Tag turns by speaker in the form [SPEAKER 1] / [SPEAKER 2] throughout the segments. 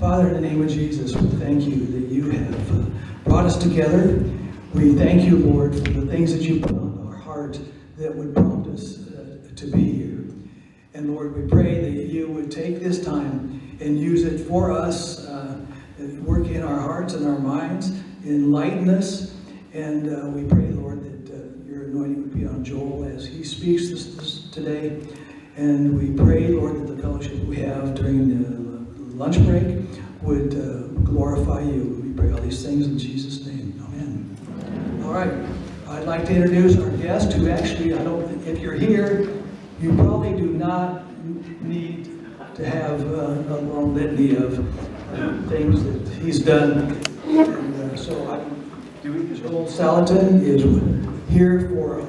[SPEAKER 1] Father, in the name of Jesus, we thank you that you have brought us together. We thank you, Lord, for the things that you put on our heart that would prompt us to be here. And Lord, we pray that you would take this time and use it for us, work in our hearts and our minds, enlighten us. And we pray, Lord, that your anointing would be on Joel as he speaks this today. And we pray, Lord, that the fellowship we have during the lunch break would glorify you. We pray all these things in Jesus' name. Amen. All right. I'd like to introduce our guest, who actually, I don't think, if you're here, you probably do not need to have a long litany of things that he's done. And Joel Salatin is here for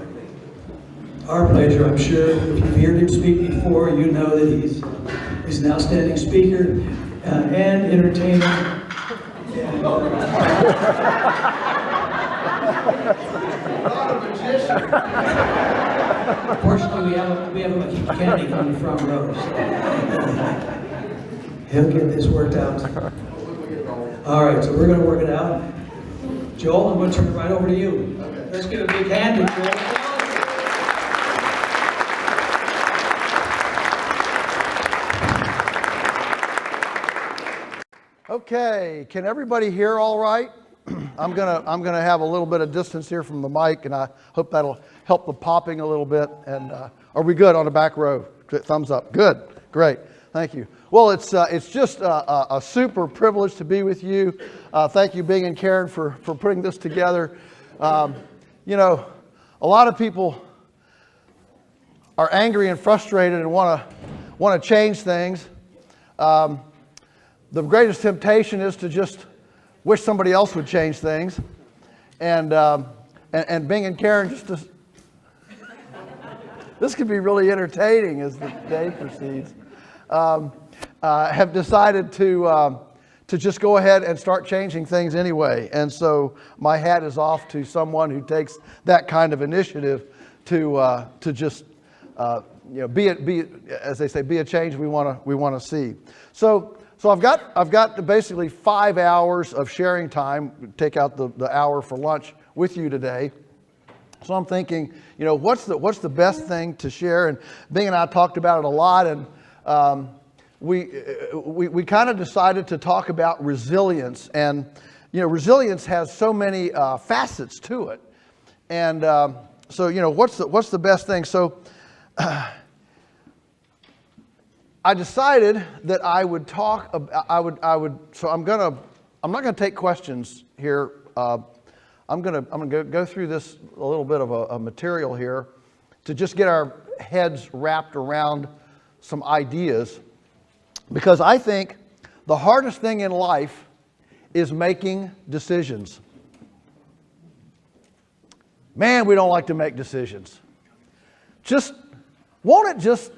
[SPEAKER 1] our pleasure. I'm sure if you've heard him speak before, you know that he's an outstanding speaker and entertainer. And, Fortunately, we have a mechanic on the front row. So he'll get this worked out. All right, so we're going to work it out. Joel, I'm going to turn it right over to you. Okay. Let's give a big hand to Joel.
[SPEAKER 2] Okay, can everybody hear all right? I'm gonna have a little bit of distance here from the mic, and I hope that'll help the popping a little bit. And are we good on the back row? Thumbs up. Good, great, thank you. Well, it's just a super privilege to be with you. Thank you, Bing and Karen, for putting this together. You know, a lot of people are angry and frustrated and want to change things. The greatest temptation is to just wish somebody else would change things, and Bing and Karen this could be really entertaining as the day proceeds. Have decided to just go ahead and start changing things anyway, and so my hat is off to someone who takes that kind of initiative to just be as they say, be a change we want to see. So I've got basically 5 hours of sharing time, take out the hour for lunch with you today. So I'm thinking, what's the best thing to share? And Bing and I talked about it a lot, and we kind of decided to talk about resilience. And resilience has so many facets to it. And so what's the best thing? So I decided that I would talk. So I'm not gonna take questions here. I'm gonna go through this a little bit of a material here to just get our heads wrapped around some ideas, because I think the hardest thing in life is making decisions. Man, we don't like to make decisions. Won't it just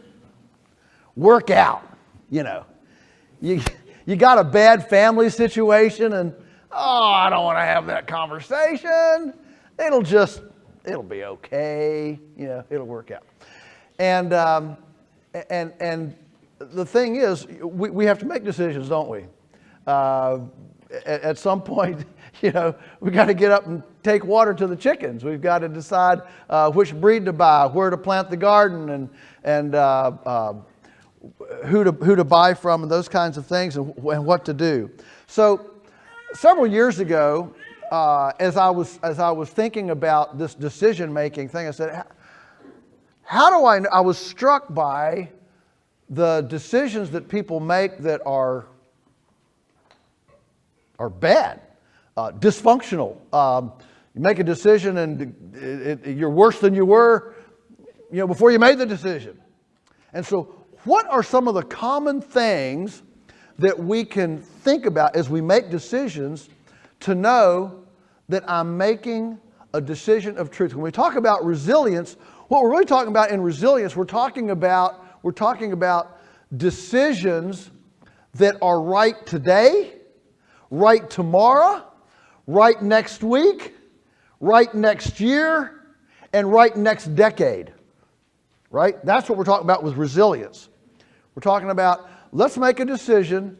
[SPEAKER 2] work out? You got a bad family situation, and I don't want to have that conversation. It'll be okay. It'll work out. And the thing is, we have to make decisions, don't we? At some point, we got to get up and take water to the chickens. We've got to decide which breed to buy, where to plant the garden, and who to buy from, and those kinds of things, and what to do. So several years ago, as I was thinking about this decision-making thing, I said, how do I was struck by the decisions that people make that are bad, dysfunctional. You make a decision and you're worse than you were, before you made the decision. And so what are some of the common things that we can think about as we make decisions to know that I'm making a decision of truth? When we talk about resilience, what we're really talking about in resilience, we're talking about decisions that are right today, right tomorrow, right next week, right next year, and right next decade. Right? That's what we're talking about with resilience. We're talking about, let's make a decision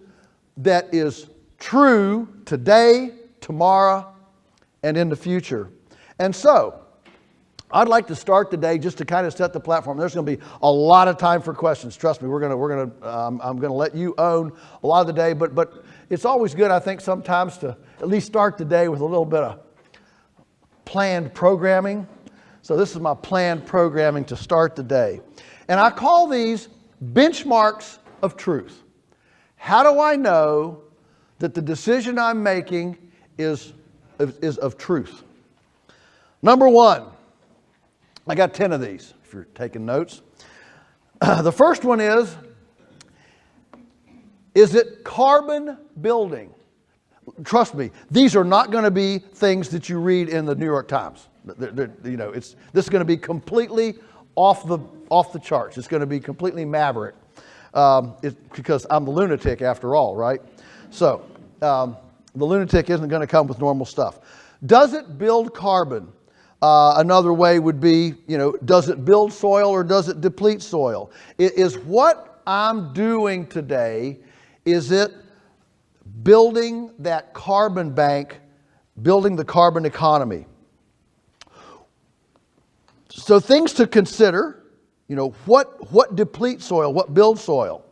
[SPEAKER 2] that is true today, tomorrow, and in the future. And so, I'd like to start today just to kind of set the platform. There's going to be a lot of time for questions. Trust me, I'm going to let you own a lot of the day, but it's always good, I think, sometimes to at least start the day with a little bit of planned programming. So this is my planned programming to start the day. And I call these benchmarks of truth. How do I know that the decision I'm making is of truth? Number one, I got 10 of these, if you're taking notes. The first one is it carbon building? Trust me, these are not going to be things that you read in the New York Times. This is going to be completely off the charts. It's going to be completely maverick, because I'm the lunatic after all, right? So the lunatic isn't going to come with normal stuff. Does it build carbon? Another way would be, does it build soil or does it deplete soil? Is what I'm doing today, is it building that carbon bank, building the carbon economy? So things to consider, what depletes soil, what builds soil?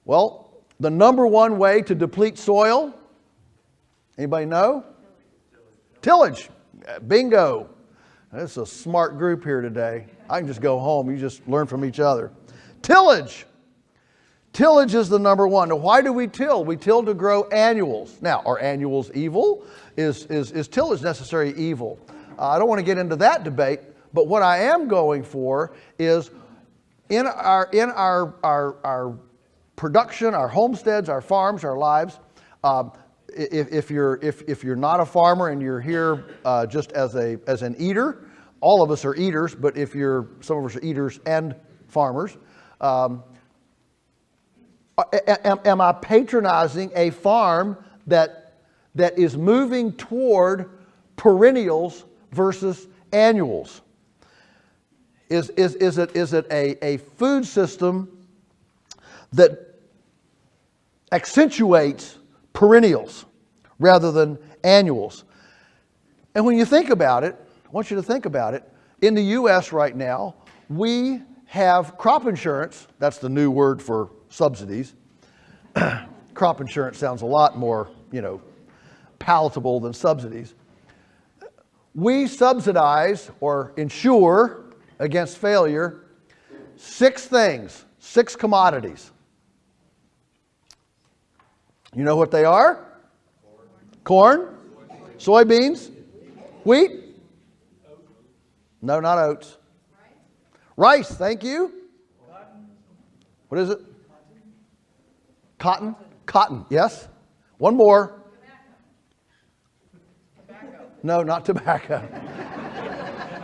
[SPEAKER 2] Well, the number one way to deplete soil, anybody know? Tillage. Bingo. That's a smart group here today. I can just go home. You just learn from each other. Tillage. Tillage is the number one. Now, why do we till? We till to grow annuals. Now, are annuals evil? Is tillage necessary evil? I don't want to get into that debate, but what I am going for is in our production, our homesteads, our farms, our lives, if you're not a farmer and you're here just as an eater, all of us are eaters, but some of us are eaters and farmers, am I patronizing a farm that is moving toward perennials versus annuals? Is it a food system that accentuates perennials rather than annuals? And when you think about it, I want you to think about it. In the U.S. right now, we have crop insurance. That's the new word for subsidies. Crop insurance sounds a lot more, palatable than subsidies. We subsidize or insure against failure 6 things, 6 commodities. You know what they are? Corn, soybeans, wheat. No, not oats. Rice, thank you. What is it? Cotton? Cotton, yes. One more. No, not tobacco.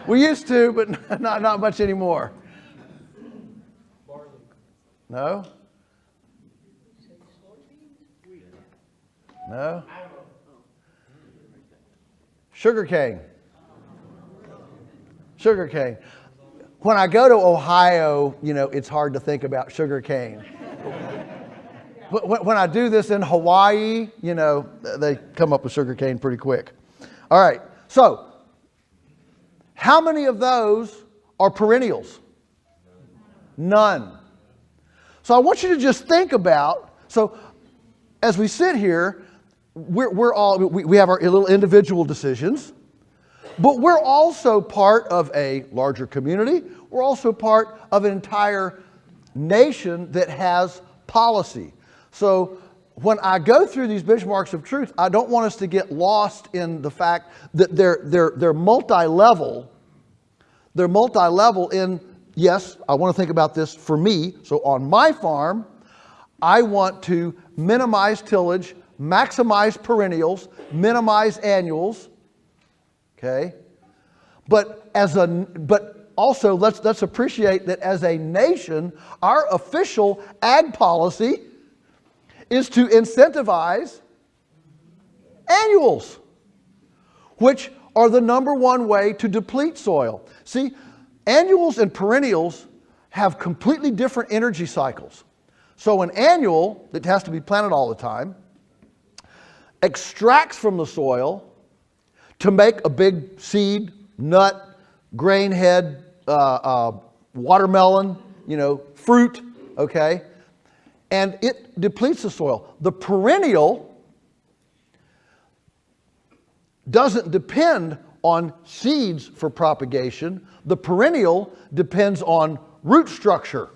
[SPEAKER 2] We used to, but not much anymore. No? No? Sugarcane. Sugarcane. When I go to Ohio, it's hard to think about sugarcane. But when I do this in Hawaii, they come up with sugarcane pretty quick. All right, so how many of those are perennials? None. So I want you to just think about, so as we sit here, we have our little individual decisions, but we're also part of a larger community. We're also part of an entire nation that has policy. So when I go through these benchmarks of truth, I don't want us to get lost in the fact that they're multi-level. They're multi-level in, yes, I want to think about this for me. So on my farm, I want to minimize tillage, maximize perennials, minimize annuals. Okay? But also let's appreciate that as a nation, our official ag policy is to incentivize annuals, which are the number one way to deplete soil. See, annuals and perennials have completely different energy cycles. So an annual that has to be planted all the time extracts from the soil to make a big seed, nut, grain head, watermelon, fruit, okay? And it depletes the soil. The perennial doesn't depend on seeds for propagation. The perennial depends on root structure,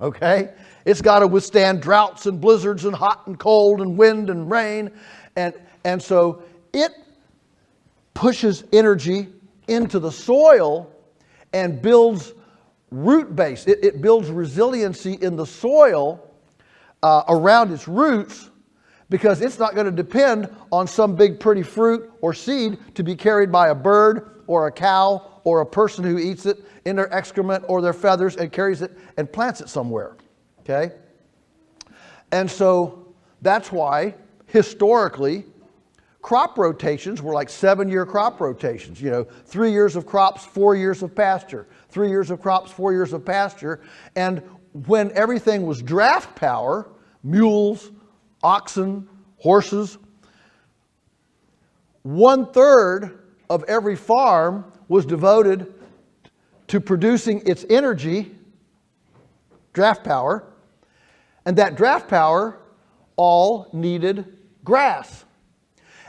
[SPEAKER 2] okay? It's got to withstand droughts and blizzards and hot and cold and wind and rain. And so it pushes energy into the soil and builds root base. It builds resiliency in the soil around its roots, because it's not going to depend on some big pretty fruit or seed to be carried by a bird or a cow or a person who eats it in their excrement or their feathers and carries it and plants it somewhere, okay? And so that's why historically crop rotations were like 7-year crop rotations, 3 years of crops, 4 years of pasture, 3 years of crops, 4 years of pasture. And when everything was draft power, mules, oxen, horses, 1/3 of every farm was devoted to producing its energy, draft power, and that draft power all needed grass.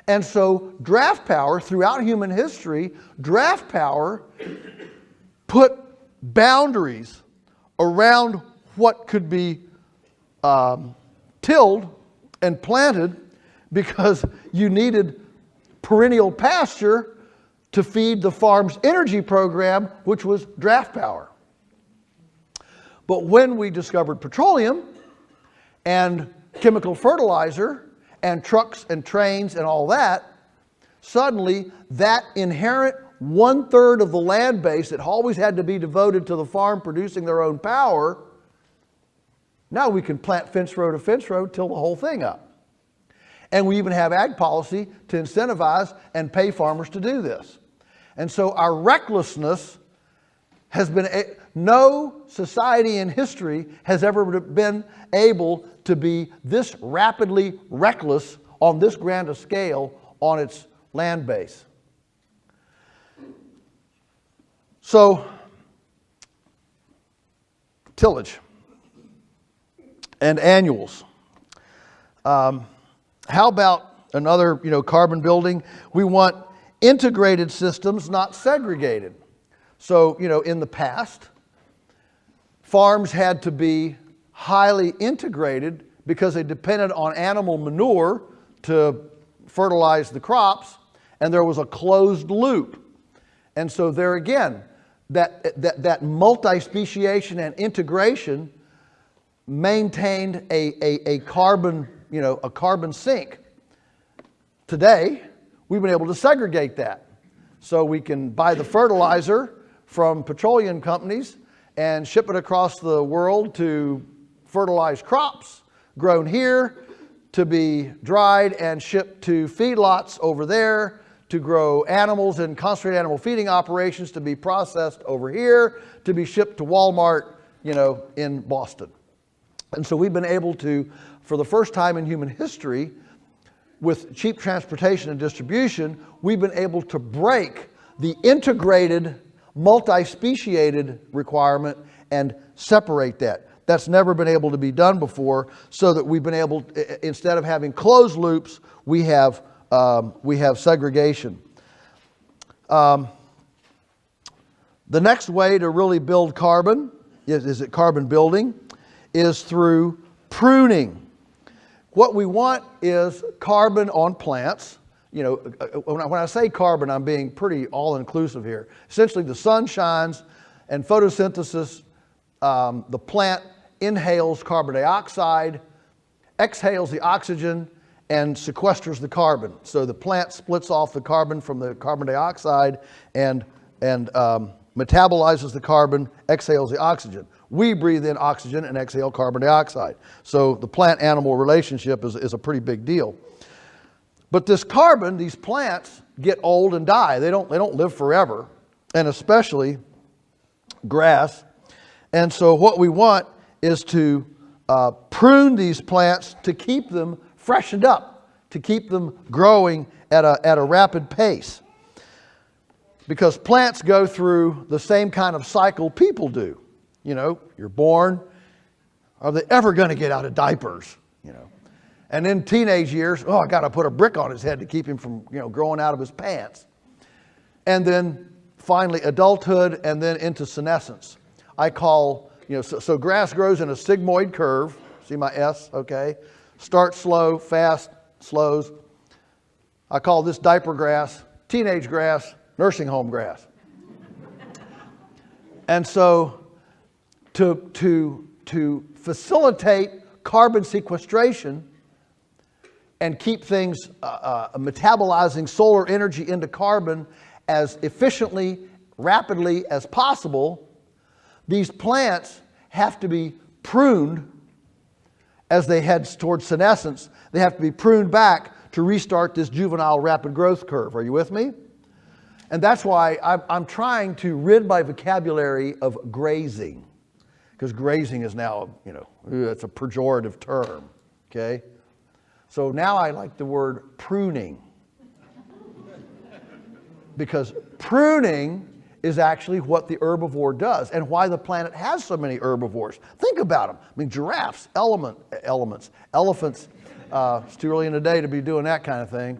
[SPEAKER 2] And so draft power, throughout human history, draft power put boundaries around what could be tilled and planted, because you needed perennial pasture to feed the farm's energy program, which was draft power. But when we discovered petroleum and chemical fertilizer and trucks and trains and all that, suddenly that inherent 1/3 of the land base that always had to be devoted to the farm producing their own power, now we can plant fence row to fence row, till the whole thing up. And we even have ag policy to incentivize and pay farmers to do this. And so our recklessness has been, no society in history has ever been able to be this rapidly reckless on this grand a scale on its land base. So, tillage and annuals. How about another, carbon building? We want integrated systems, not segregated. So, in the past, farms had to be highly integrated because they depended on animal manure to fertilize the crops, and there was a closed loop. And so there again, that multi-speciation and integration maintained a carbon, a carbon sink. Today, we've been able to segregate that. So we can buy the fertilizer from petroleum companies and ship it across the world to fertilize crops grown here, to be dried and shipped to feedlots over there, to grow animals in concentrated animal feeding operations, to be processed over here, to be shipped to Walmart, in Boston. And so we've been able to, for the first time in human history, with cheap transportation and distribution, we've been able to break the integrated, multi-speciated requirement and separate that. That's never been able to be done before, so that we've been able, instead of having closed loops, we have segregation. The next way to really build carbon, is it carbon building, is through pruning. What we want is carbon on plants. When I say carbon, I'm being pretty all-inclusive here. Essentially, the sun shines and photosynthesis, the plant inhales carbon dioxide, exhales the oxygen, and sequesters the carbon. So the plant splits off the carbon from the carbon dioxide and metabolizes the carbon, exhales the oxygen. We breathe in oxygen and exhale carbon dioxide. So the plant-animal relationship is a pretty big deal. But this carbon, these plants get old and die. They don't live forever, and especially grass. And so what we want is to prune these plants to keep them freshened up, to keep them growing at a rapid pace. Because plants go through the same kind of cycle people do. You know, you're born, are they ever going to get out of diapers? You know, and in teenage years, oh, I got to put a brick on his head to keep him from, you know, growing out of his pants. And then finally adulthood, and then into senescence. I call, you know, so grass grows in a sigmoid curve. See my S, okay? Starts slow, fast, slows. I call this diaper grass, teenage grass, nursing home grass. And so to facilitate carbon sequestration and keep things metabolizing solar energy into carbon as efficiently, rapidly as possible, these plants have to be pruned as they head towards senescence. They have to be pruned back to restart this juvenile rapid growth curve. Are you with me? And that's why I'm trying to rid my vocabulary of grazing, because grazing is now, you know, it's a pejorative term, okay? So now I like the word pruning, because pruning is actually what the herbivore does and why the planet has so many herbivores. Think about them. I mean, giraffes, elephants. It's too early in the day to be doing that kind of thing.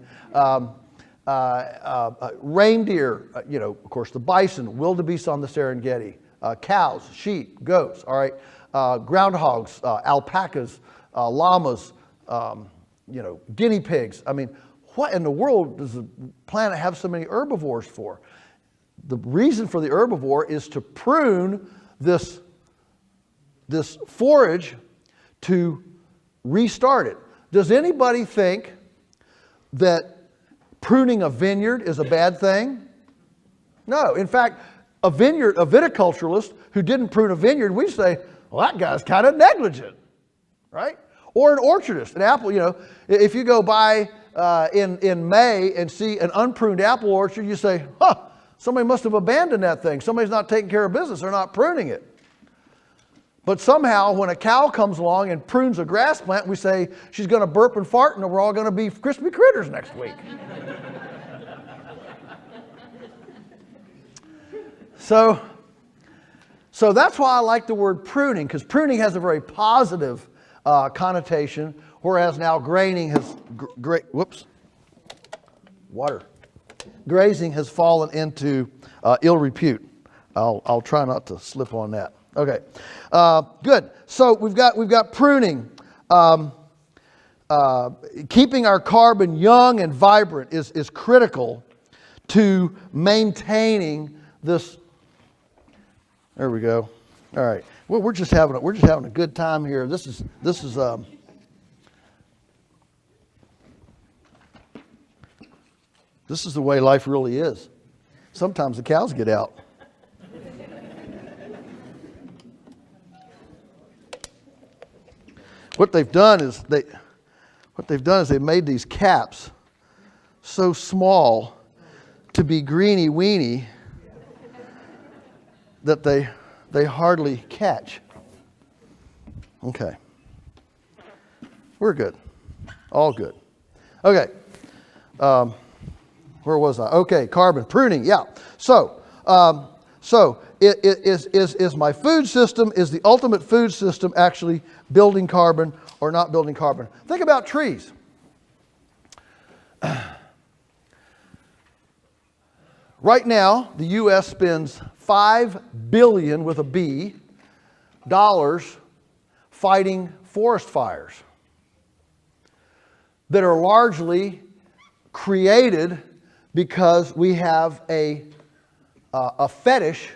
[SPEAKER 2] Reindeer, you know, of course, the bison, wildebeest on the Serengeti, cows, sheep, goats, all right, groundhogs, alpacas, llamas, you know, guinea pigs. I mean, what in the world does the planet have so many herbivores for? The reason for the herbivore is to prune this forage to restart it. Does anybody think that pruning a vineyard is a bad thing? No. In fact, a viticulturalist who didn't prune a vineyard, we say, well, that guy's kind of negligent, right? Or an orchardist, an apple, you know, if you go by in May and see an unpruned apple orchard, you say, huh, somebody must have abandoned that thing. Somebody's not taking care of business. They're not pruning it. But somehow when a cow comes along and prunes a grass plant, we say she's going to burp and fart and we're all going to be crispy critters next week. So that's why I like the word pruning, because pruning has a very positive connotation, whereas now grazing has fallen into ill repute. I'll try not to slip on that. Okay, good. So we've got pruning. Keeping our carbon young and vibrant is critical to maintaining this. There we go. All right. Well, we're just having a good time here. This is the way life really is. Sometimes the cows get out. What they've done is they've made these caps so small to be greeny weeny that they hardly catch. Okay. We're good. All good. Okay. Where was I? Okay, carbon pruning. Yeah. So is my food system, is the ultimate food system actually building carbon or not building carbon? Think about trees. Right now, the U.S. spends $5 billion with a B dollars fighting forest fires that are largely created because we have a fetish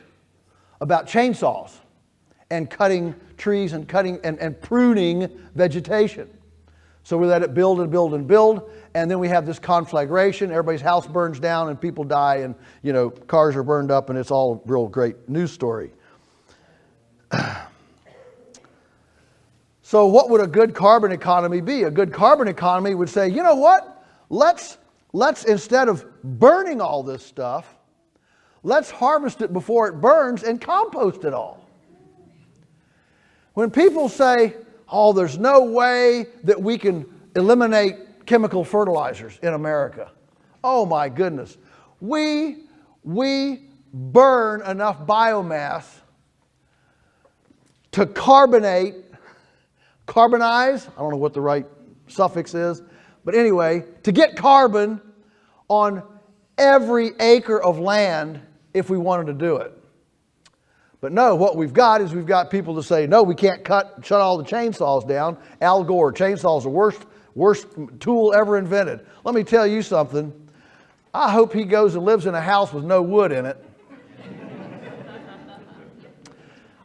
[SPEAKER 2] about chainsaws and cutting trees and pruning vegetation. So we let it build and build and build, and then we have this conflagration. Everybody's house burns down and people die, and you know, cars are burned up, and it's all a real great news story. So what would a good carbon economy be? A good carbon economy would say, you know what? Let's instead of burning all this stuff, let's harvest it before it burns and compost it all. When people say, oh, there's no way that we can eliminate chemical fertilizers in America. Oh my goodness. We burn enough biomass to carbonize, I don't know what the right suffix is, but anyway, to get carbon on every acre of land if we wanted to do it. But no, what we've got is we've got people to say, no, we can't shut all the chainsaws down. Al Gore, chainsaws are the worst tool ever invented. Let me tell you something. I hope he goes and lives in a house with no wood in it.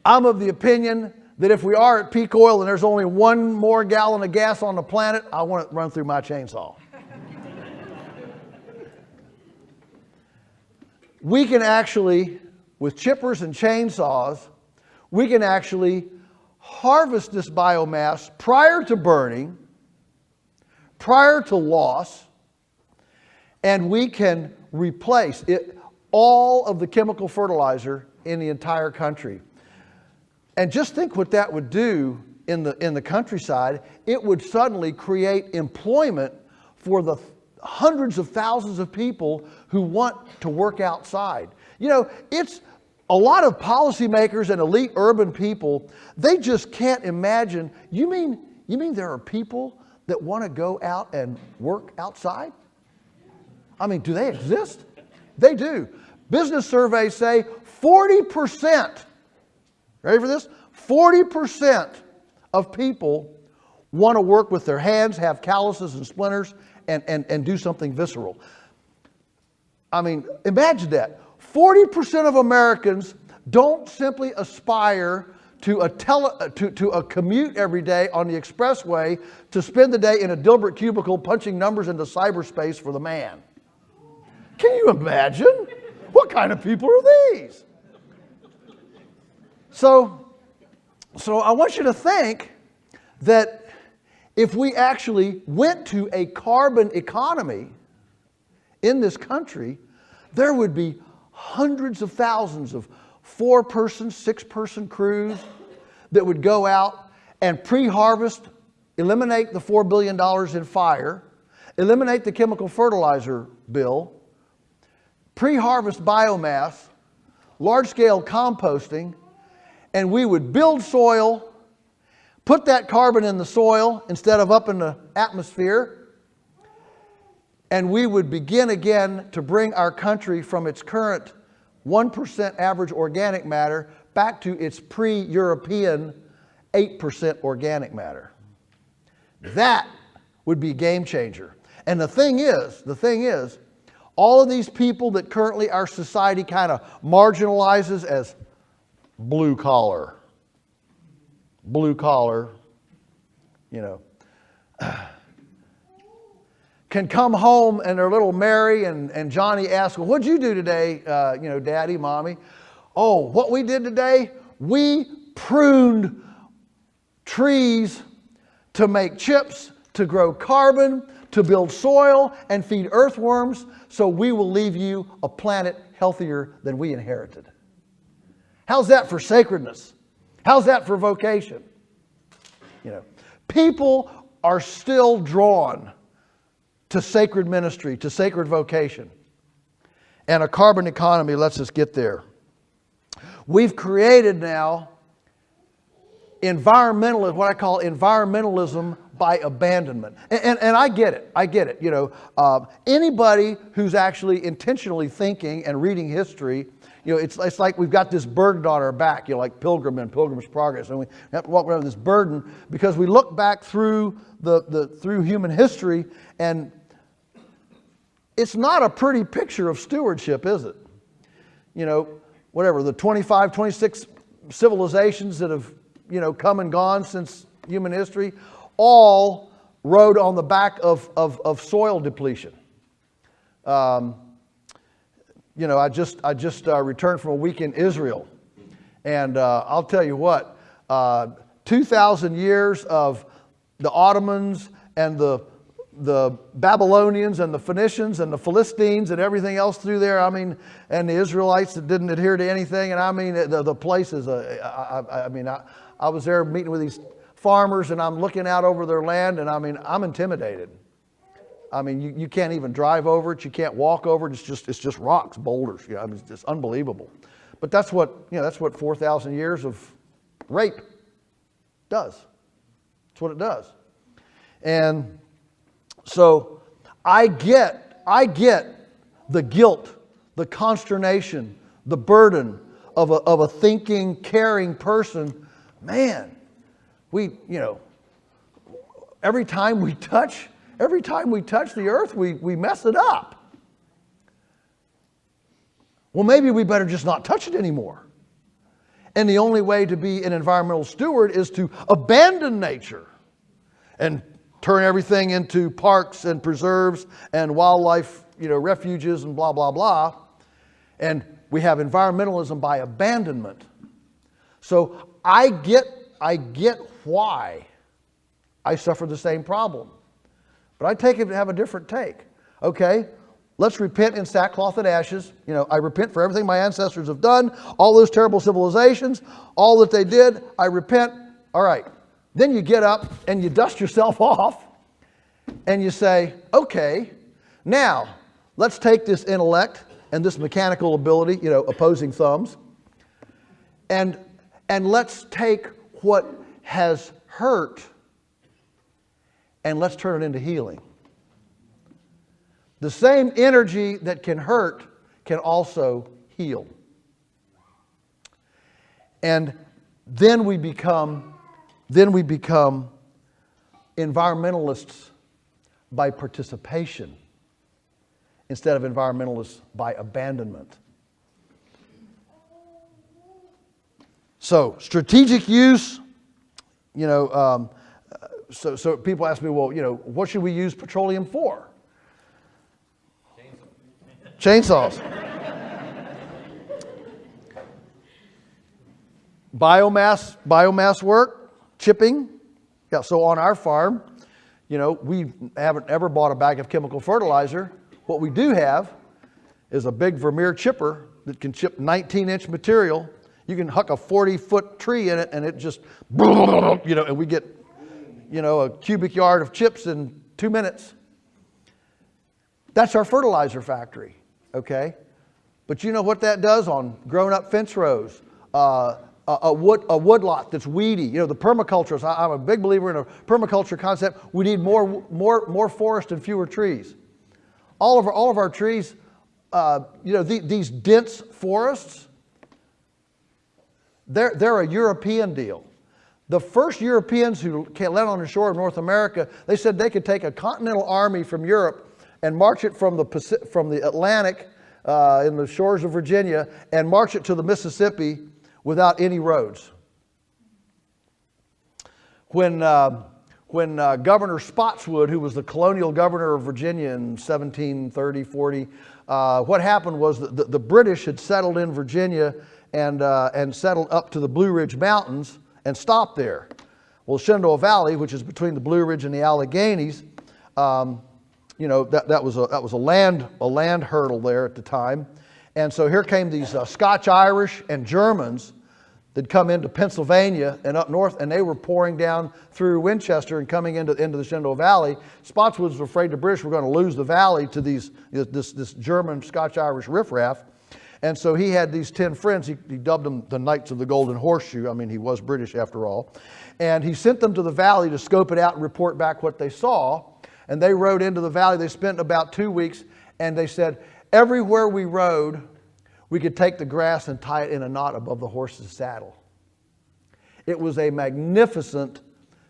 [SPEAKER 2] I'm of the opinion that if we are at peak oil and there's only one more gallon of gas on the planet, I want it run through my chainsaw. We can actually, with chippers and chainsaws, we can actually harvest this biomass prior to burning, prior to loss, and we can replace all of the chemical fertilizer in the entire country. And just think what that would do in the countryside. It would suddenly create employment for the hundreds of thousands of people who want to work outside. You know, it's a lot of policymakers and elite urban people, they just can't imagine. You mean there are people that want to go out and work outside? I mean, do they exist? They do. Business surveys say 40%, ready for this? 40% of people want to work with their hands, have calluses and splinters, and do something visceral. I mean, imagine that. 40% of Americans don't simply aspire to a commute every day on the expressway to spend the day in a Dilbert cubicle punching numbers into cyberspace for the man. Can you imagine? What kind of people are these? So I want you to think that if we actually went to a carbon economy in this country, there would be hundreds of thousands of 4-person, 6-person crews that would go out and pre-harvest, eliminate the $4 billion in fire, eliminate the chemical fertilizer bill, pre-harvest biomass, large-scale composting, and we would build soil, put that carbon in the soil instead of up in the atmosphere, and we would begin again to bring our country from its current 1% average organic matter back to its pre-European 8% organic matter. That would be a game changer. And the thing is, all of these people that currently our society kind of marginalizes as blue collar, you know, can come home and they're little Mary and Johnny ask, well, what'd you do today, Daddy, Mommy? Oh, what we did today? We pruned trees to make chips, to grow carbon, to build soil and feed earthworms, so we will leave you a planet healthier than we inherited. How's that for sacredness? How's that for vocation? You know, people are still drawn to sacred ministry, to sacred vocation. And a carbon economy lets us get there. We've created now what I call environmentalism by abandonment. And I get it. You know, anybody who's actually intentionally thinking and reading history, you know, it's like we've got this burden on our back, you know, like Pilgrim and Pilgrim's Progress, and we have to walk around with this burden because we look back through through human history, and it's not a pretty picture of stewardship, is it? You know, whatever, the 25, 26 civilizations that have, you know, come and gone since human history, all rode on the back of soil depletion. You know, I just returned from a week in Israel, and I'll tell you what, 2,000 years of the Ottomans and the Babylonians and the Phoenicians and the Philistines and everything else through there. I mean, and the Israelites that didn't adhere to anything. And I mean, the place is I was there meeting with these farmers and I'm looking out over their land, and I'm intimidated. You can't even drive over it. You can't walk over it. It's just rocks, boulders. It's just unbelievable. But that's what 4,000 years of rape does. That's what it does. And so I get the guilt, the consternation, the burden of a thinking, caring person. Man, every time we touch the earth, we mess it up. Well, maybe we better just not touch it anymore. And the only way to be an environmental steward is to abandon nature and turn everything into parks and preserves and wildlife, refuges and blah, blah, blah. And we have environmentalism by abandonment. So I get why I suffer the same problem. But I have a different take. Okay, let's repent in sackcloth and ashes. I repent for everything my ancestors have done, all those terrible civilizations, all that they did. I repent. All right. Then you get up and you dust yourself off and you say, okay, now let's take this intellect and this mechanical ability, opposing thumbs, and let's take what has hurt and let's turn it into healing. The same energy that can hurt can also heal. And then we become environmentalists by participation instead of environmentalists by abandonment. So strategic use, so people ask me, well, what should we use petroleum for? Chainsaws. Biomass work, chipping. Yeah, so on our farm, we haven't ever bought a bag of chemical fertilizer. What we do have is a big Vermeer chipper that can chip 19-inch material. You can huck a 40-foot tree in it and it just, and we get, a cubic yard of chips in 2 minutes. That's our fertilizer factory, okay? But you know what that does on grown-up fence rows, a woodlot that's weedy. The permaculture. I'm a big believer in a permaculture concept. We need more forest and fewer trees. All of our trees, these dense forests, they're a European deal. The first Europeans who landed on the shore of North America, they said they could take a continental army from Europe and march it from the Atlantic in the shores of Virginia and march it to the Mississippi without any roads. When Governor Spotswood, who was the colonial governor of Virginia in 1730, 40, what happened was that the British had settled in Virginia and settled up to the Blue Ridge Mountains and stopped there. Well, Shenandoah Valley, which is between the Blue Ridge and the Alleghenies, that was a land hurdle there at the time. And so here came these Scotch-Irish and Germans that come into Pennsylvania and up north, and they were pouring down through Winchester and coming into the Shenandoah Valley. Spotswood was afraid the British were going to lose the valley to this German Scotch-Irish riffraff. And so he had these 10 friends. He dubbed them the Knights of the Golden Horseshoe. He was British after all. And he sent them to the valley to scope it out and report back what they saw. And they rode into the valley. They spent about 2 weeks, and they said, everywhere we rode, we could take the grass and tie it in a knot above the horse's saddle. It was a magnificent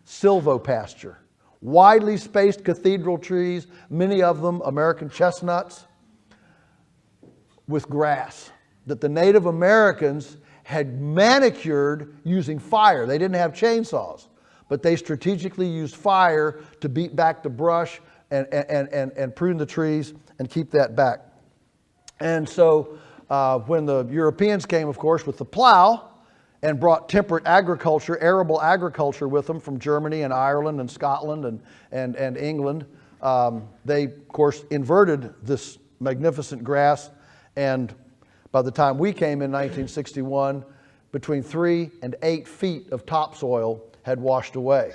[SPEAKER 2] silvopasture. Widely spaced cathedral trees, many of them American chestnuts, with grass that the Native Americans had manicured using fire. They didn't have chainsaws, but they strategically used fire to beat back the brush and prune the trees and keep that back. And so when the Europeans came, of course, with the plow and brought temperate agriculture, arable agriculture with them from Germany and Ireland and Scotland and England, they, of course, inverted this magnificent grass. And by the time we came in 1961, between 3 and 8 feet of topsoil had washed away.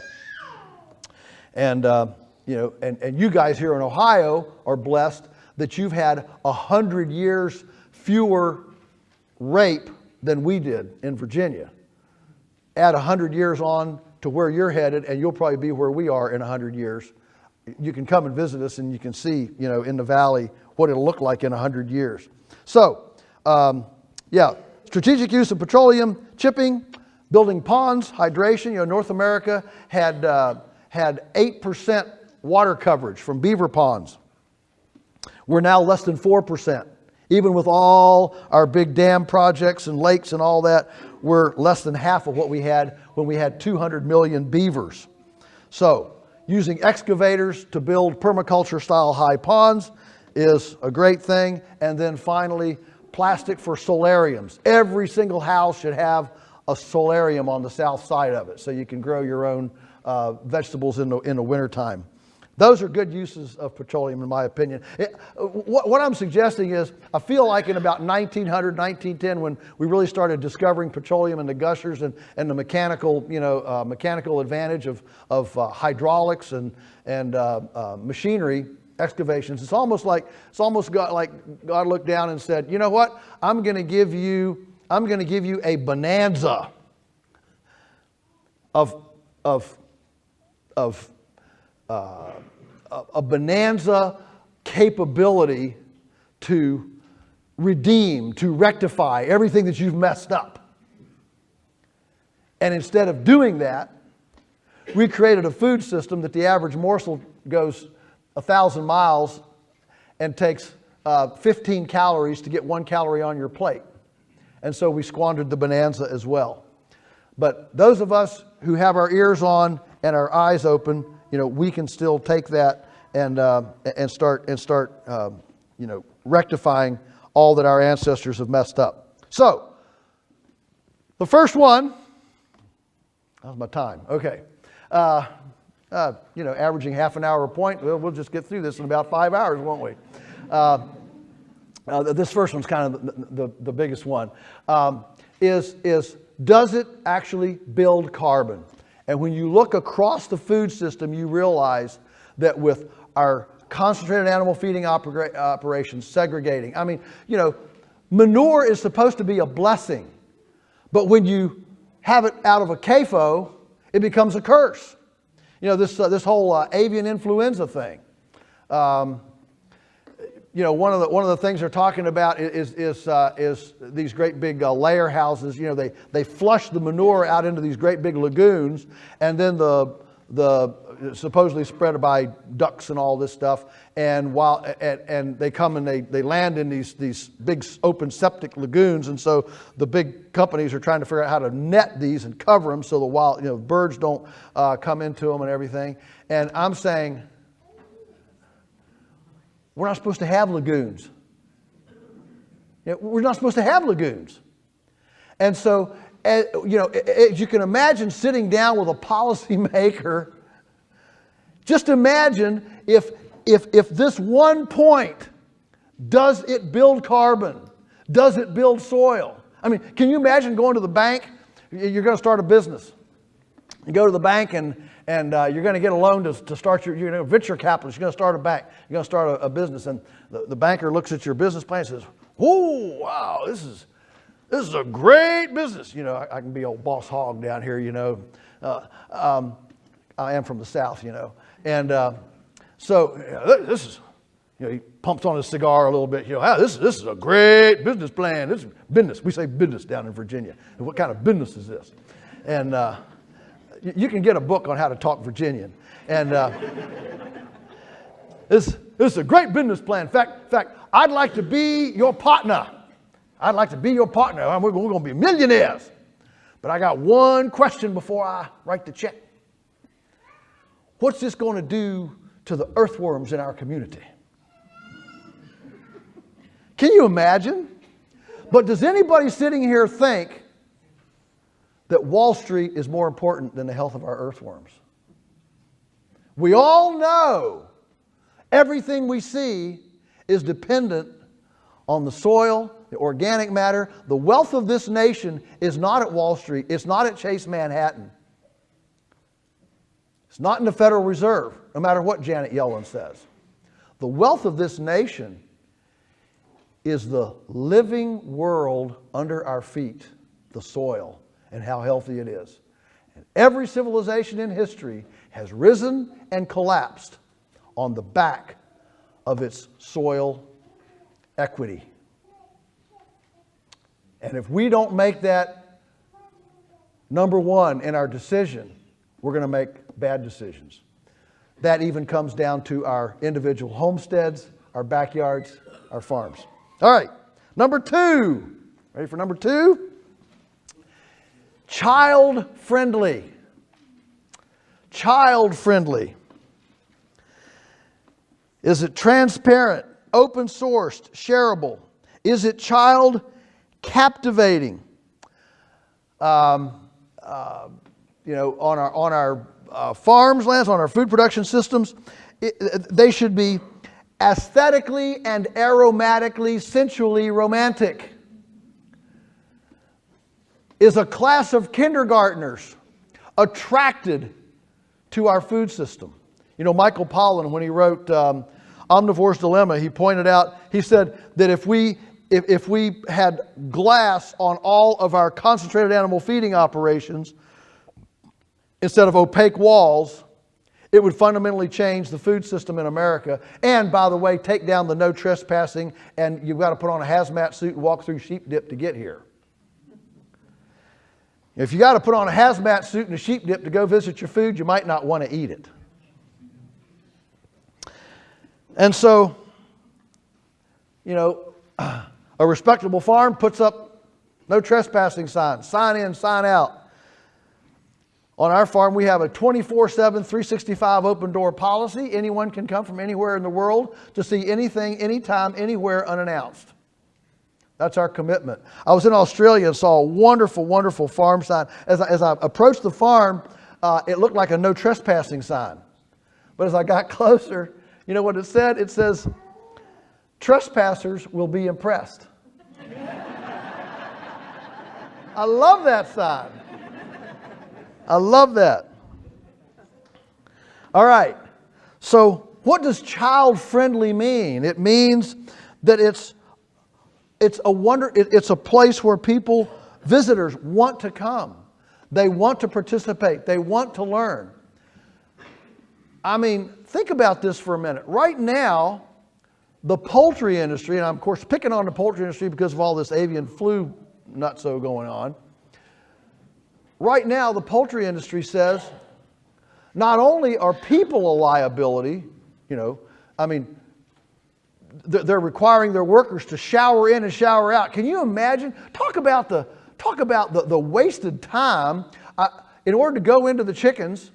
[SPEAKER 2] And and you guys here in Ohio are blessed that you've had 100 years fewer rape than we did in Virginia. Add 100 years on to where you're headed, and you'll probably be where we are in 100 years. You can come and visit us, and you can see, in the valley what it'll look like in 100 years. So, strategic use of petroleum, chipping, building ponds, hydration. North America had 8% water coverage from beaver ponds. We're now less than 4%. Even with all our big dam projects and lakes and all that, we're less than half of what we had when we had 200 million beavers. So, using excavators to build permaculture-style high ponds is a great thing. And then finally, plastic for solariums. Every single house should have a solarium on the south side of it, so you can grow your own vegetables in the wintertime. Those are good uses of petroleum, in my opinion. What I'm suggesting is, I feel like in about 1900, 1910, when we really started discovering petroleum and the gushers and the mechanical, mechanical advantage of hydraulics and machinery, excavations. It's almost like God looked down and said, "You know what? I'm going to give you a bonanza a bonanza capability to redeem, to rectify everything that you've messed up." And instead of doing that, we created a food system that the average morsel goes 1,000 miles and takes 15 calories to get 1 calorie on your plate. And so we squandered the bonanza as well. But those of us who have our ears on and our eyes open, we can still take that and start rectifying all that our ancestors have messed up. So, the first one, how's my time? Okay. Averaging half an hour a point, we'll just get through this in about 5 hours, won't we? This first one's kind of the biggest one. Is does it actually build carbon? And when you look across the food system, you realize that with our concentrated animal feeding operations, segregating, manure is supposed to be a blessing. But when you have it out of a CAFO, it becomes a curse. This whole avian influenza thing. One of the things they're talking about is these great big layer houses. They flush the manure out into these great big lagoons, and then the supposedly spread by ducks and all this stuff. And and they come and they land in these big open septic lagoons, and so the big companies are trying to figure out how to net these and cover them so the wild birds don't come into them and everything. And I'm saying, we're not supposed to have lagoons. We're not supposed to have lagoons. And so, as you can imagine sitting down with a policymaker, just imagine if this one point, does it build carbon? Does it build soil? Can you imagine going to the bank? You're going to start a business. You go to the bank and you're going to get a loan to start your venture capitalist. You're going to start a bank. You're going to start a business. And the banker looks at your business plan and says, "Oh, wow, this is a great business." I can be old boss hog down here, I am from the South, And so this is, he pumps on his cigar a little bit. This is a great business plan. This is business. We say business down in Virginia. And what kind of business is this? And you can get a book on how to talk Virginian. And this is a great business plan. In fact, I'd like to be your partner. I'd like to be your partner. We're going to be millionaires. But I got one question before I write the check. What's this going to do to the earthworms in our community? Can you imagine? But does anybody sitting here think that Wall Street is more important than the health of our earthworms? We all know everything we see is dependent on the soil, the organic matter. The wealth of this nation is not at Wall Street. It's not at Chase Manhattan. It's not in the Federal Reserve, no matter what Janet Yellen says. The wealth of this nation is the living world under our feet, the soil, and how healthy it is. And every civilization in history has risen and collapsed on the back of its soil equity. And if we don't make that number one in our decision, we're going to make bad decisions. That even comes down to our individual homesteads, our backyards, our farms. All right, number two. Ready for number two? Child-friendly. Child-friendly. Is it transparent, open-sourced, shareable? Is it child captivating? On our farms, lands, on our food production systems, they should be aesthetically and aromatically, sensually romantic. Is a class of kindergartners attracted to our food system? You know, Michael Pollan, when he wrote Omnivore's Dilemma, he pointed out, he said that if we had glass on all of our concentrated animal feeding operations instead of opaque walls, it would fundamentally change the food system in America. And, by the way, take down the no trespassing, and you've got to put on a hazmat suit and walk through sheep dip to get here. If you got to put on a hazmat suit and a sheep dip to go visit your food, you might not want to eat it. And so, a respectable farm puts up no trespassing signs, sign in, sign out. On our farm, we have a 24/7, 365 open door policy. Anyone can come from anywhere in the world to see anything, anytime, anywhere unannounced. That's our commitment. I was in Australia and saw a wonderful, wonderful farm sign. As I approached the farm, it looked like a no trespassing sign. But as I got closer, you know what it said? It says, "Trespassers will be impressed." I love that sign. I love that. All right. So what does child-friendly mean? It means that it's a place where people, visitors, want to come. They want to participate. They want to learn. I mean, think about this for a minute. Right now, the poultry industry, and I'm of course picking on the poultry industry because of all this avian flu nutso going on. Right now, the poultry industry says not only are people a liability, they're requiring their workers to shower in and shower out. Can you imagine? Talk about the wasted time. In order to go into the chickens,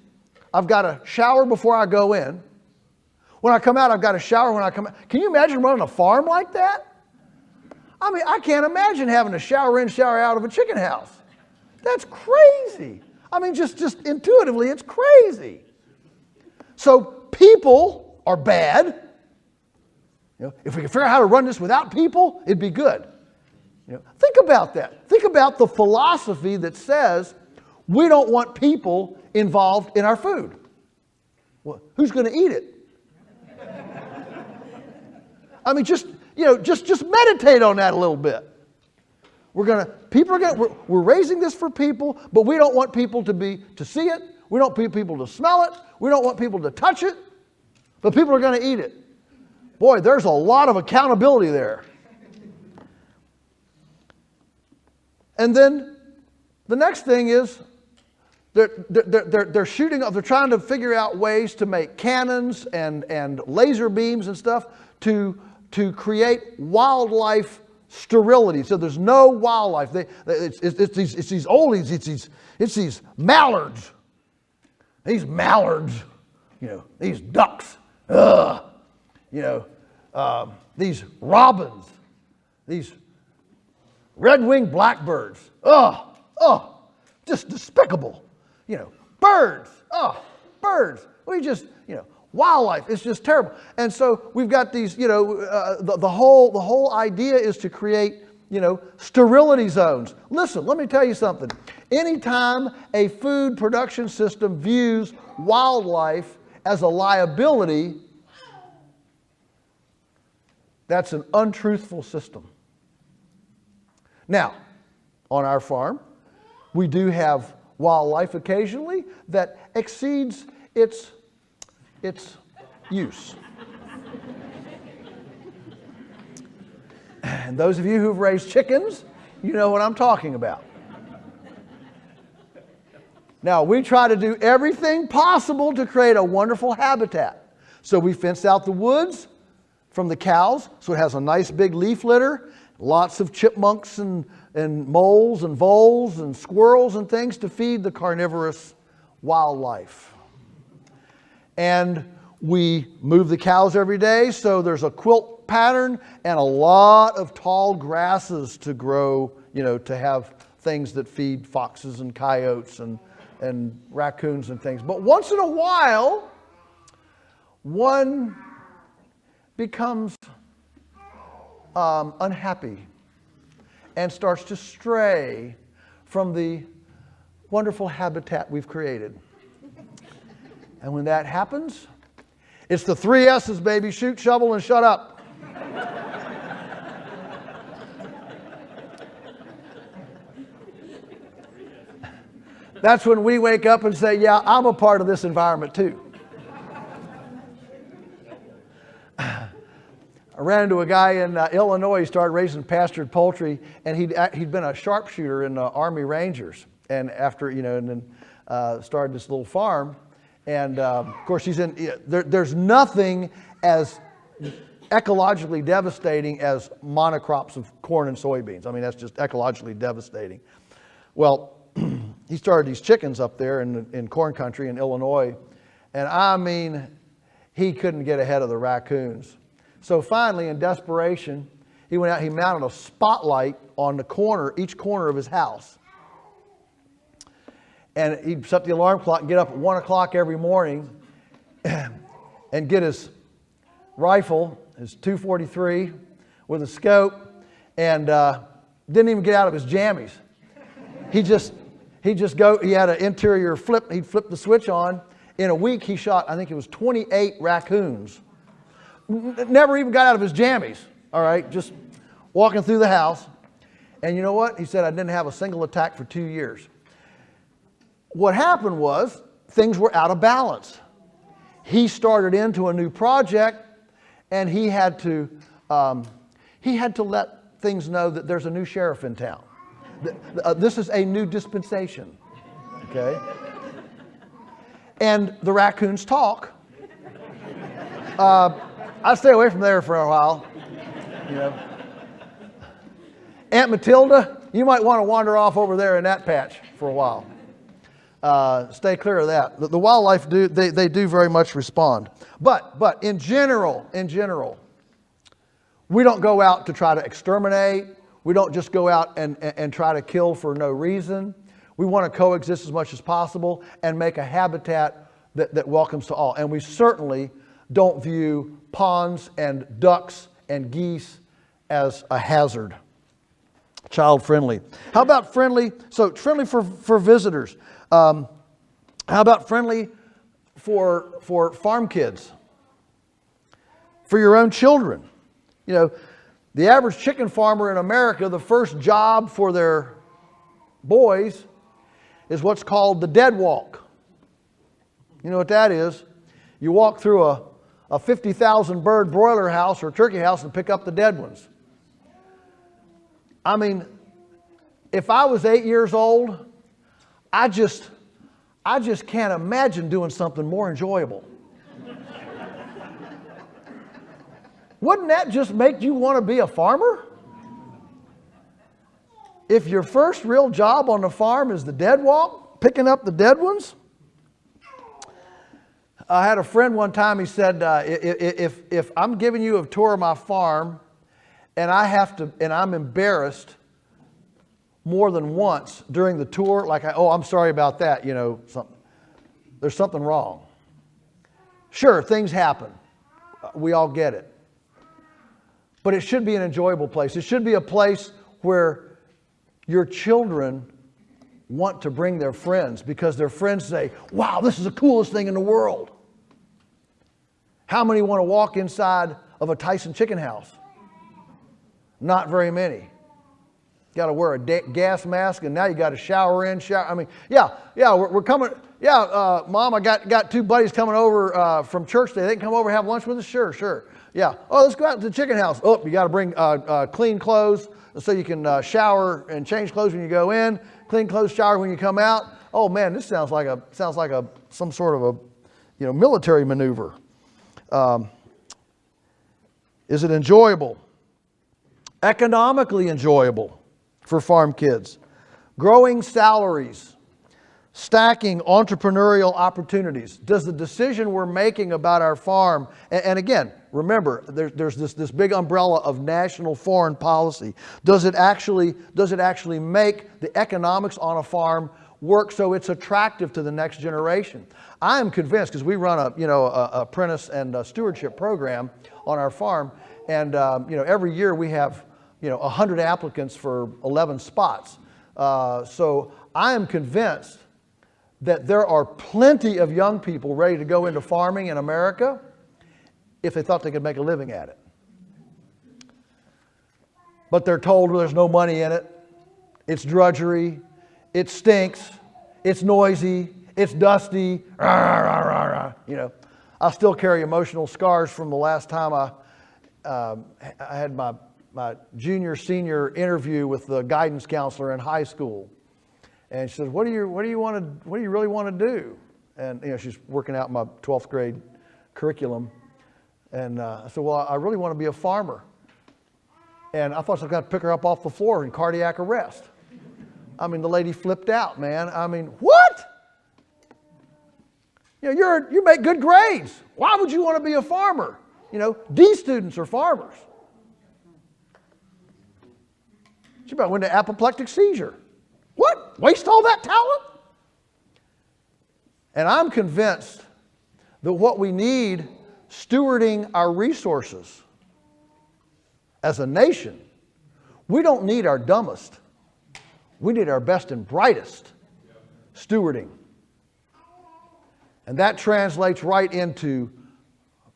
[SPEAKER 2] I've got to shower before I go in. When I come out, I've got to shower when I come out. Can you imagine running a farm like that? I mean, I can't imagine having to shower in, shower out of a chicken house. That's crazy. I mean, just intuitively, it's crazy. So people are bad. If we could figure out how to run this without people, it'd be good. Think about that. Think about the philosophy that says we don't want people involved in our food. Well, who's going to eat it? I mean, just meditate on that a little bit. We're raising this for people, but we don't want people to see it. We don't want people to smell it. We don't want people to touch it, but people are going to eat it. Boy, there's a lot of accountability there. And then the next thing is they're shooting. They're trying to figure out ways to make cannons and laser beams and stuff to create wildlife sterility. So there's no wildlife. It's these oldies. It's these mallards. These mallards. These ducks. These robins. These red-winged blackbirds. Just despicable. Birds. Birds. Wildlife. It's just terrible. And so we've got these, the whole idea is to create, sterility zones. Listen, let me tell you something. Anytime a food production system views wildlife as a liability, that's an untruthful system. Now, on our farm, we do have wildlife occasionally that exceeds its use. And those of you who've raised chickens, you know what I'm talking about. Now, we try to do everything possible to create a wonderful habitat. So we fence out the woods from the cows, so it has a nice big leaf litter, lots of chipmunks and moles and voles and squirrels and things to feed the carnivorous wildlife. And we move the cows every day, so there's a quilt pattern and a lot of tall grasses to grow, to have things that feed foxes and coyotes and raccoons and things. But once in a while, one becomes unhappy and starts to stray from the wonderful habitat we've created. And when that happens, it's the 3 S's, baby: shoot, shovel, and shut up. That's when we wake up and say, yeah, I'm a part of this environment too. I ran into a guy in Illinois. He started raising pastured poultry, and he'd been a sharpshooter in the Army Rangers. And after, and then started this little farm. And of course, there's nothing as ecologically devastating as monocrops of corn and soybeans. I mean, that's just ecologically devastating. Well, he started these chickens up there in corn country in Illinois. And I mean, he couldn't get ahead of the raccoons. So finally, in desperation, he went out, he mounted a spotlight on each corner of his house. And he'd set the alarm clock and get up at 1 o'clock every morning and get his rifle, his .243, with a scope, and didn't even get out of his jammies. He had an interior flip, he'd flip the switch on. In a week, he shot, I think it was 28 raccoons. Never even got out of his jammies, all right, just walking through the house. And you know what? He said, I didn't have a single attack for 2 years. What happened was things were out of balance. He started into a new project, and he had to let things know that there's a new sheriff in town. This is a new dispensation, okay? And the raccoons talk. I stay away from there for a while, Aunt Matilda, you might want to wander off over there in that patch for a while. Stay clear of that. The wildlife they do very much respond. But in general, we don't go out to try to exterminate. We don't just go out and try to kill for no reason. We want to coexist as much as possible and make a habitat that welcomes to all. And we certainly don't view ponds and ducks and geese as a hazard. Child friendly. How about friendly? So friendly for visitors. How about friendly for farm kids? For your own children? The average chicken farmer in America, the first job for their boys is what's called the dead walk. You know what that is? You walk through a 50,000 bird broiler house or turkey house and pick up the dead ones. I mean, if I was 8 years old, I just can't imagine doing something more enjoyable. Wouldn't that just make you want to be a farmer? If your first real job on the farm is the dead walk, picking up the dead ones? I had a friend one time, he said, if I'm giving you a tour of my farm and I'm embarrassed more than once during the tour, like, I'm sorry about that, there's something wrong. Sure, things happen. We all get it. But it should be an enjoyable place. It should be a place where your children want to bring their friends because their friends say, wow, this is the coolest thing in the world. How many want to walk inside of a Tyson chicken house? Not very many. Got to wear a gas mask, and now you got to shower in, shower. I mean, we're coming. Yeah, Mom, I got two buddies coming over from church today. They can come over and have lunch with us? Sure. Yeah. Oh, let's go out to the chicken house. Oh, you got to bring clean clothes so you can shower and change clothes when you go in. Clean clothes, shower when you come out. Oh man, this sounds like some sort of a military maneuver. Is it enjoyable? Economically enjoyable for farm kids. Growing salaries, stacking entrepreneurial opportunities. Does the decision we're making about our farm, and again, remember, there's this big umbrella of national foreign policy. Does it actually make the economics on a farm work so it's attractive to the next generation? I am convinced, because we run a apprentice and a stewardship program on our farm, and every year we have 100 applicants for 11 spots. So I am convinced that there are plenty of young people ready to go into farming in America if they thought they could make a living at it. But they're told there's no money in it. It's drudgery. It stinks. It's noisy. It's dusty. Rah, rah, rah, rah. I still carry emotional scars from the last time I had my junior senior interview with the guidance counselor in high school, and she says, "What do you really want to do?" And she's working out my 12th grade curriculum, and I said, "Well, I really want to be a farmer." And I thought I was going to pick her up off the floor in cardiac arrest. I mean, the lady flipped out, man. I mean, what? You make good grades. Why would you want to be a farmer? D students are farmers. She about went to apoplectic seizure. What? Waste all that talent? And I'm convinced that what we need, stewarding our resources as a nation, we don't need our dumbest. We need our best and brightest stewarding. And that translates right into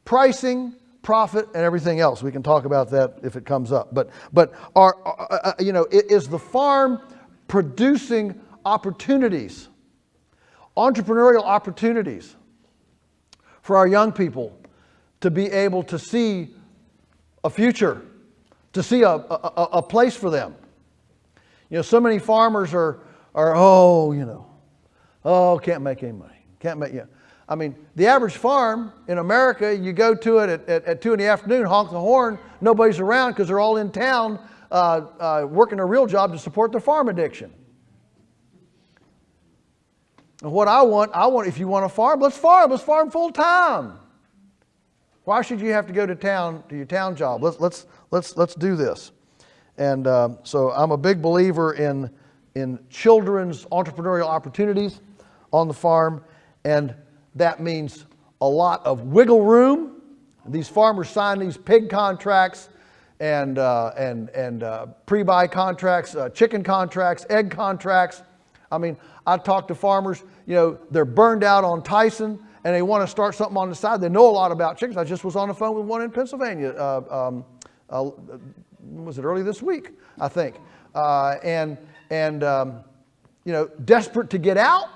[SPEAKER 2] pricing, profit, and everything else. We can talk about that if it comes up. But is the farm producing opportunities, entrepreneurial opportunities for our young people to be able to see a future, to see a place for them? So many farmers are can't make any money. Can't make, I mean, the average farm in America, you go to it at 2 in the afternoon, honk the horn, nobody's around because they're all in town working a real job to support their farm addiction. And what I want, if you want to farm, let's farm full time. Why should you have to go to town, to your town job? Let's do this. And so I'm a big believer in children's entrepreneurial opportunities on the farm, and that means a lot of wiggle room. These farmers sign these pig contracts and pre-buy contracts, chicken contracts, egg contracts. I mean, I talk to farmers, they're burned out on Tyson and they want to start something on the side. They know a lot about chickens. I just was on the phone with one in Pennsylvania, was it early this week, I think. Desperate to get out,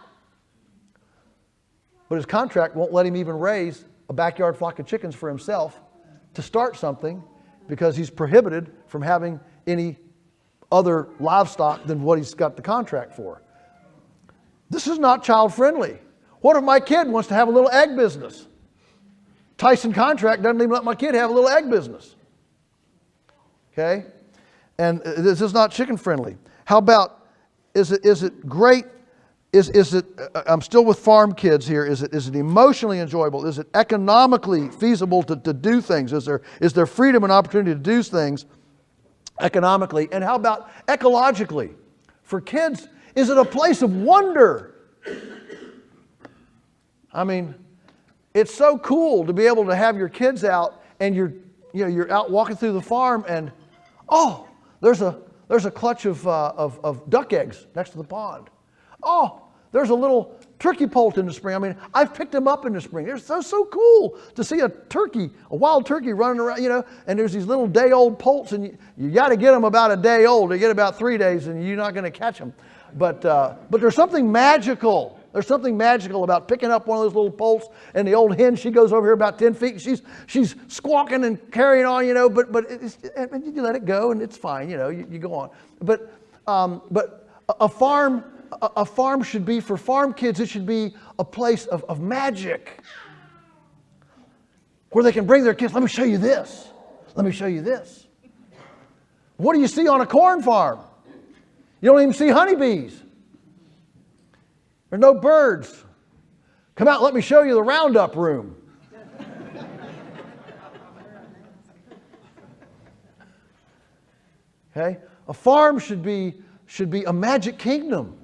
[SPEAKER 2] but his contract won't let him even raise a backyard flock of chickens for himself to start something because he's prohibited from having any other livestock than what he's got the contract for. This is not child friendly. What if my kid wants to have a little egg business? Tyson contract doesn't even let my kid have a little egg business. Okay? And this is not chicken friendly. How about, is it great? Is it, I'm still with farm kids here, is it emotionally enjoyable? Is it economically feasible to do things? Is there freedom and opportunity to do things economically? And how about ecologically? For kids, is it a place of wonder? I mean, it's so cool to be able to have your kids out and you're out walking through the farm and, oh, there's a clutch of duck eggs next to the pond. Oh, there's a little turkey poult in the spring. I mean, I've picked them up in the spring. It's so cool to see a wild turkey running around, and there's these little day-old poults, and you got to get them about a day old. They get about 3 days, and you're not going to catch them. But there's something magical. There's something magical about picking up one of those little poults, and the old hen, she goes over here about 10 feet, and she's squawking and carrying on, but and you let it go, and it's fine, you go on. But a farm should be, for farm kids, it should be a place of magic, where they can bring their kids. Let me show you this. Let me show you this. What do you see on a corn farm? You don't even see honeybees. There's no birds. Come out, let me show you the Roundup room. Okay? A farm should be a magic kingdom.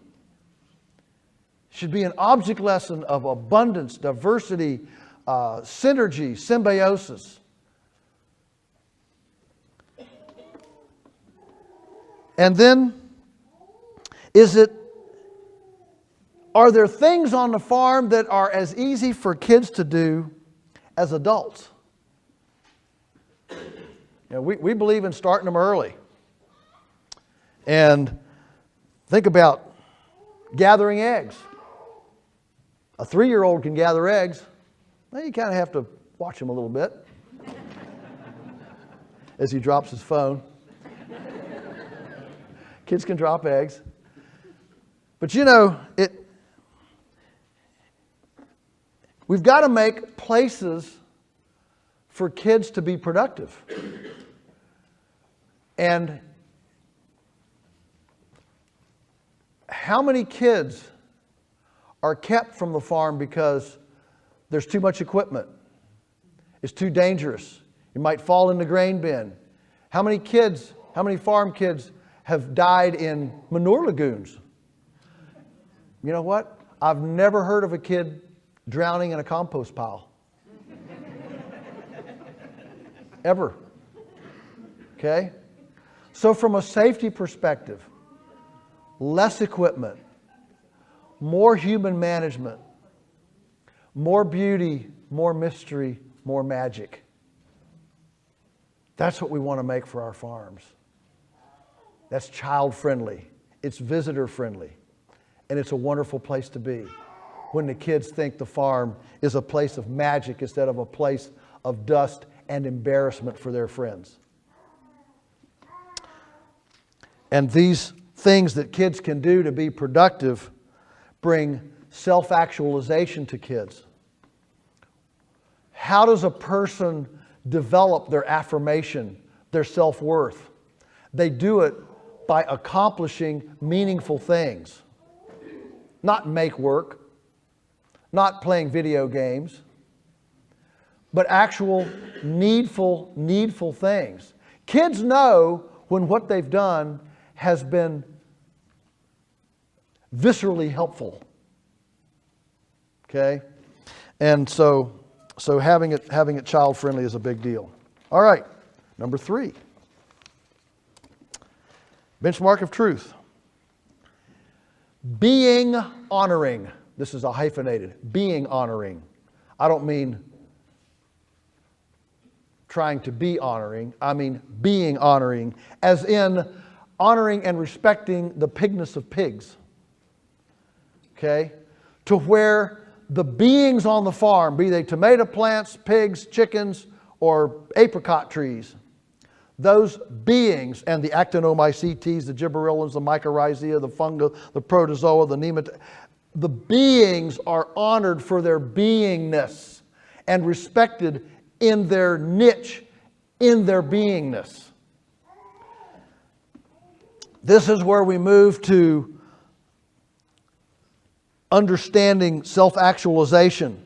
[SPEAKER 2] Should be an object lesson of abundance, diversity, synergy, symbiosis. And then, are there things on the farm that are as easy for kids to do as adults? We believe in starting them early. And think about gathering eggs. A 3-year-old can gather eggs. Well, you kind of have to watch him a little bit as he drops his phone. Kids can drop eggs. But we've got to make places for kids to be productive. And how many kids are kept from the farm because there's too much equipment? It's too dangerous. You might fall in the grain bin. How many farm kids have died in manure lagoons? You know what? I've never heard of a kid drowning in a compost pile. Ever. Okay? So from a safety perspective, less equipment, more human management, more beauty, more mystery, more magic. That's what we want to make for our farms. That's child-friendly. It's visitor-friendly. And it's a wonderful place to be when the kids think the farm is a place of magic instead of a place of dust and embarrassment for their friends. And these things that kids can do to be productive bring self-actualization to kids. How does a person develop their affirmation, their self-worth? They do it by accomplishing meaningful things. Not make work, not playing video games, but actual needful things. Kids know when what they've done has been viscerally helpful. Okay? And so having it child friendly is a big deal. All right, number 3. Benchmark of truth. Being honoring. This is a hyphenated. Being honoring. I don't mean trying to be honoring. I mean being honoring, as in honoring and respecting the pigness of pigs. Okay? To where the beings on the farm, be they tomato plants, pigs, chickens, or apricot trees, those beings, and the actinomycetes, the gibberellins, the mycorrhizae, the fungi, the protozoa, the nematode, the beings are honored for their beingness and respected in their niche, in their beingness. This is where we move to understanding self-actualization.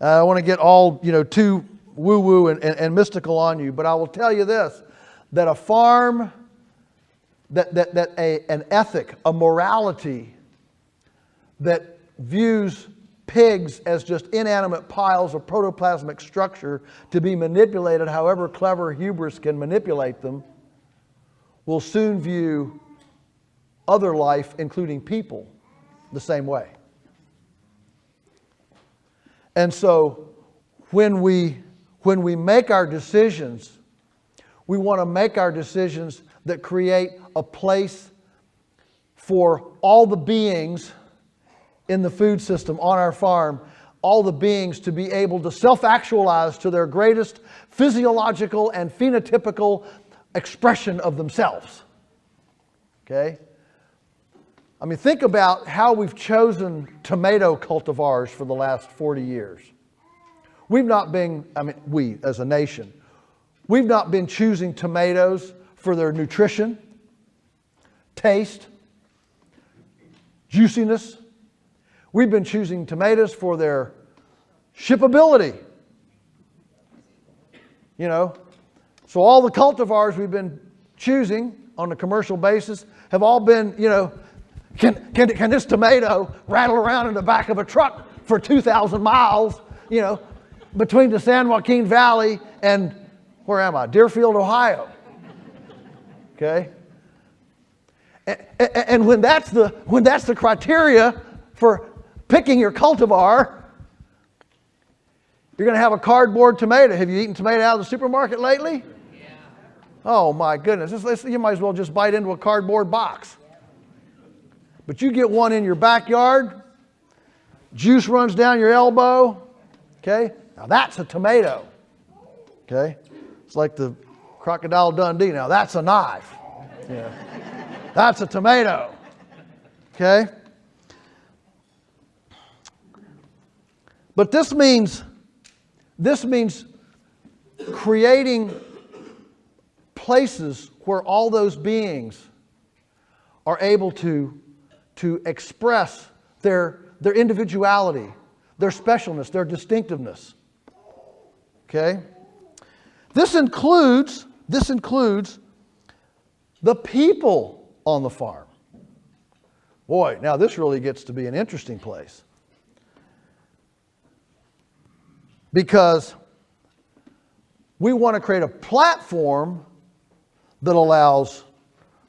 [SPEAKER 2] I want to get all, too woo-woo and mystical on you, but I will tell you this, that a farm, an ethic, a morality that views pigs as just inanimate piles of protoplasmic structure to be manipulated however clever hubris can manipulate them, will soon view other life, including people, the same way. And so when we make our decisions, we want to make our decisions that create a place for all the beings in the food system on our farm, all the beings to be able to self-actualize to their greatest physiological and phenotypical expression of themselves. Okay? I mean, think about how we've chosen tomato cultivars for the last 40 years. We've not been, we as a nation, we've not been choosing tomatoes for their nutrition, taste, juiciness. We've been choosing tomatoes for their shippability. You know, so all the cultivars we've been choosing on a commercial basis have all been, you know, can this tomato rattle around in the back of a truck for 2,000 miles, you know, between the San Joaquin Valley and, where am I? Deerfield, Ohio. Okay? And when that's the criteria for picking your cultivar, you're going to have a cardboard tomato. Have you eaten tomato out of the supermarket lately? Yeah. Oh my goodness. You might as well just bite into a cardboard box. But you get one in your backyard, juice runs down your elbow, okay? Now that's a tomato, okay? It's like the Crocodile Dundee. Now that's a knife. Yeah. That's a tomato, okay? But this means creating places where all those beings are able to express their individuality, their specialness, their distinctiveness. Okay? This includes the people on the farm. Boy, now this really gets to be an interesting place. Because we want to create a platform that allows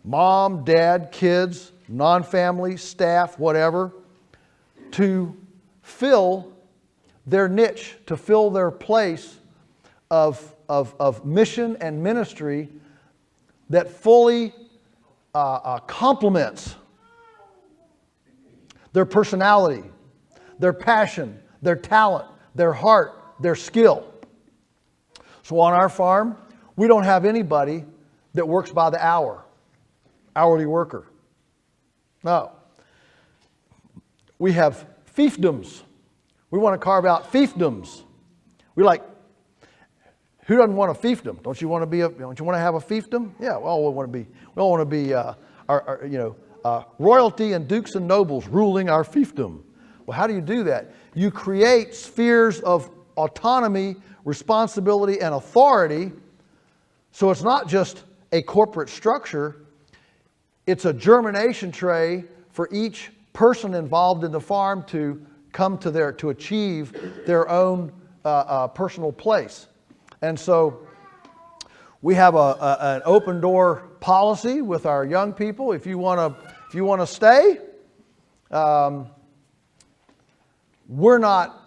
[SPEAKER 2] mom, dad, kids, non-family, staff, whatever, to fill their niche, to fill their place of mission and ministry that fully complements their personality, their passion, their talent, their heart, their skill. So on our farm, we don't have anybody that works by the hour, hourly worker. No. We have fiefdoms. We want to carve out fiefdoms. We like, who doesn't want a fiefdom? Don't you want to have a fiefdom? Yeah, we all want to be royalty and dukes and nobles ruling our fiefdom. Well, how do you do that? You create spheres of autonomy, responsibility, and authority. So it's not just a corporate structure. It's a germination tray for each person involved in the farm to come to achieve their own personal place. And so we have an open door policy with our young people. If you want to stay, we're not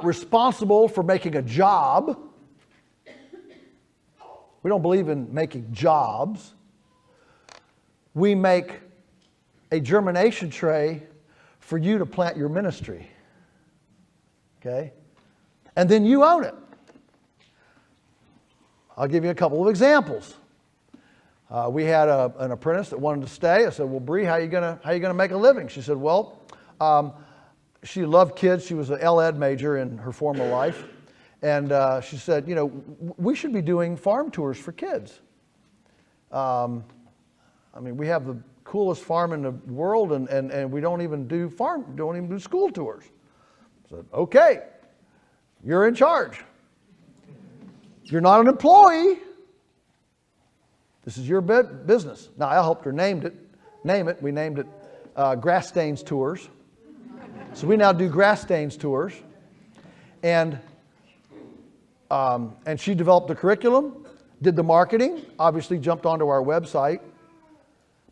[SPEAKER 2] responsible for making a job. We don't believe in making jobs. We make a germination tray for you to plant your ministry. Okay? And then you own it. I'll give you a couple of examples. We had an apprentice that wanted to stay. I said, well, Bree, how are you gonna make a living? She said, well, she loved kids. She was an L.Ed major in her former life. And she said, you know, we should be doing farm tours for kids. I mean, we have the coolest farm in the world, and we don't even do school tours. I said, okay, you're in charge. You're not an employee. This is your business. Now, I helped her name it. We named it Grass Stains Tours. So we now do Grass Stains Tours. And she developed the curriculum, did the marketing, obviously jumped onto our website.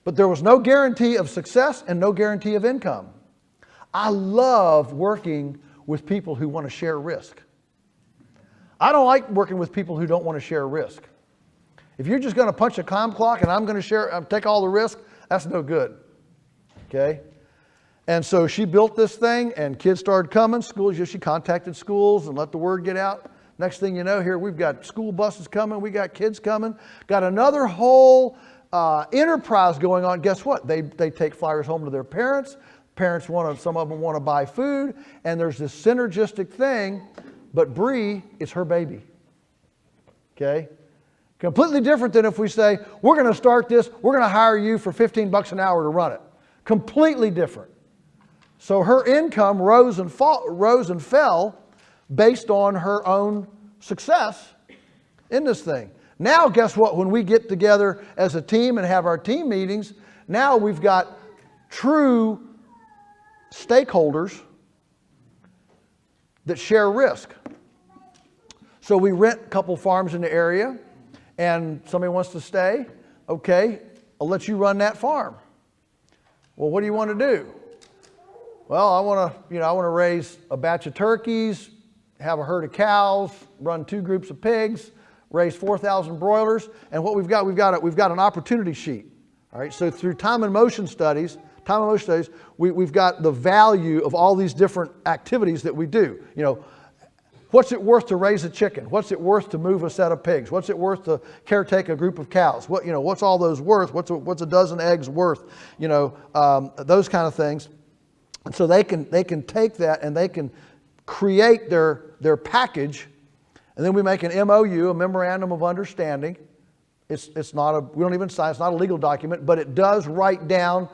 [SPEAKER 2] But there was no guarantee of success and no guarantee of income. I love working with people who want to share risk. I don't like working with people who don't want to share risk. If you're just going to punch a time clock and I'm going to take all the risk, that's no good. Okay? And so she built this thing and kids started coming. She contacted schools and let the word get out. Next thing you know, here we've got school buses coming, we got kids coming, got another whole enterprise going on. Guess what? They take flyers home to their parents. Parents some of them want to buy food, and there's this synergistic thing. But Bree, it's her baby. Okay? Completely different than if we say, we're going to start this, we're going to hire you for $15 an hour to run it. Completely different. So her income rose and fell based on her own success in this thing. Now, guess what? When we get together as a team and have our team meetings, now we've got true stakeholders that share risk. So we rent a couple farms in the area, and somebody wants to stay. Okay, I'll let you run that farm. Well, what do you want to do? Well, I want to raise a batch of turkeys, have a herd of cows, run 2 groups of pigs, raise 4,000 broilers, and what we've got an opportunity sheet. All right, so through time and motion studies, we've got the value of all these different activities that we do. What's it worth to raise a chicken? What's it worth to move a set of pigs? What's it worth to caretake a group of cows? What's all those worth? What's a dozen eggs worth? Those kind of things. And so they can take that and they can create their package, and then we make an MOU, a memorandum of understanding. It's not we don't even sign. It's not a legal document, but it does write down